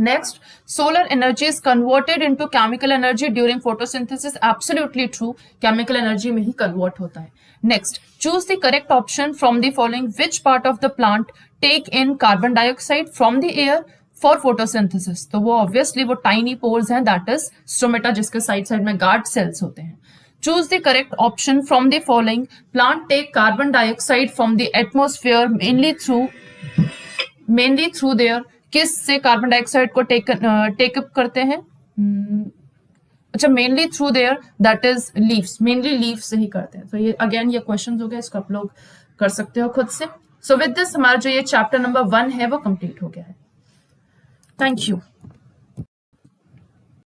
Next, solar energy is converted into chemical energy during photosynthesis, absolutely true, chemical energy में ही कन्वर्ट होता है। Next, choose the correct option from the following, which part of the plant take in carbon dioxide from the air for photosynthesis. तो वो obviously वो tiny pores हैं, that is stomata, जिसके side side में guard cells होते हैं। Choose the correct option from the following. Plant take carbon dioxide from the atmosphere mainly through their, किस से कार्बन डाइऑक्साइड को टेक अप करते हैं? अच्छा, mainly through their, that is leaves, mainly leaves से ही करते हैं। तो ये अगेन ये क्वेश्चन हो गया, इसको आप लोग कर सकते हो खुद से। सो विद दिस हमारा जो ये चैप्टर नंबर 1 है वो कंप्लीट हो गया है। Thank you.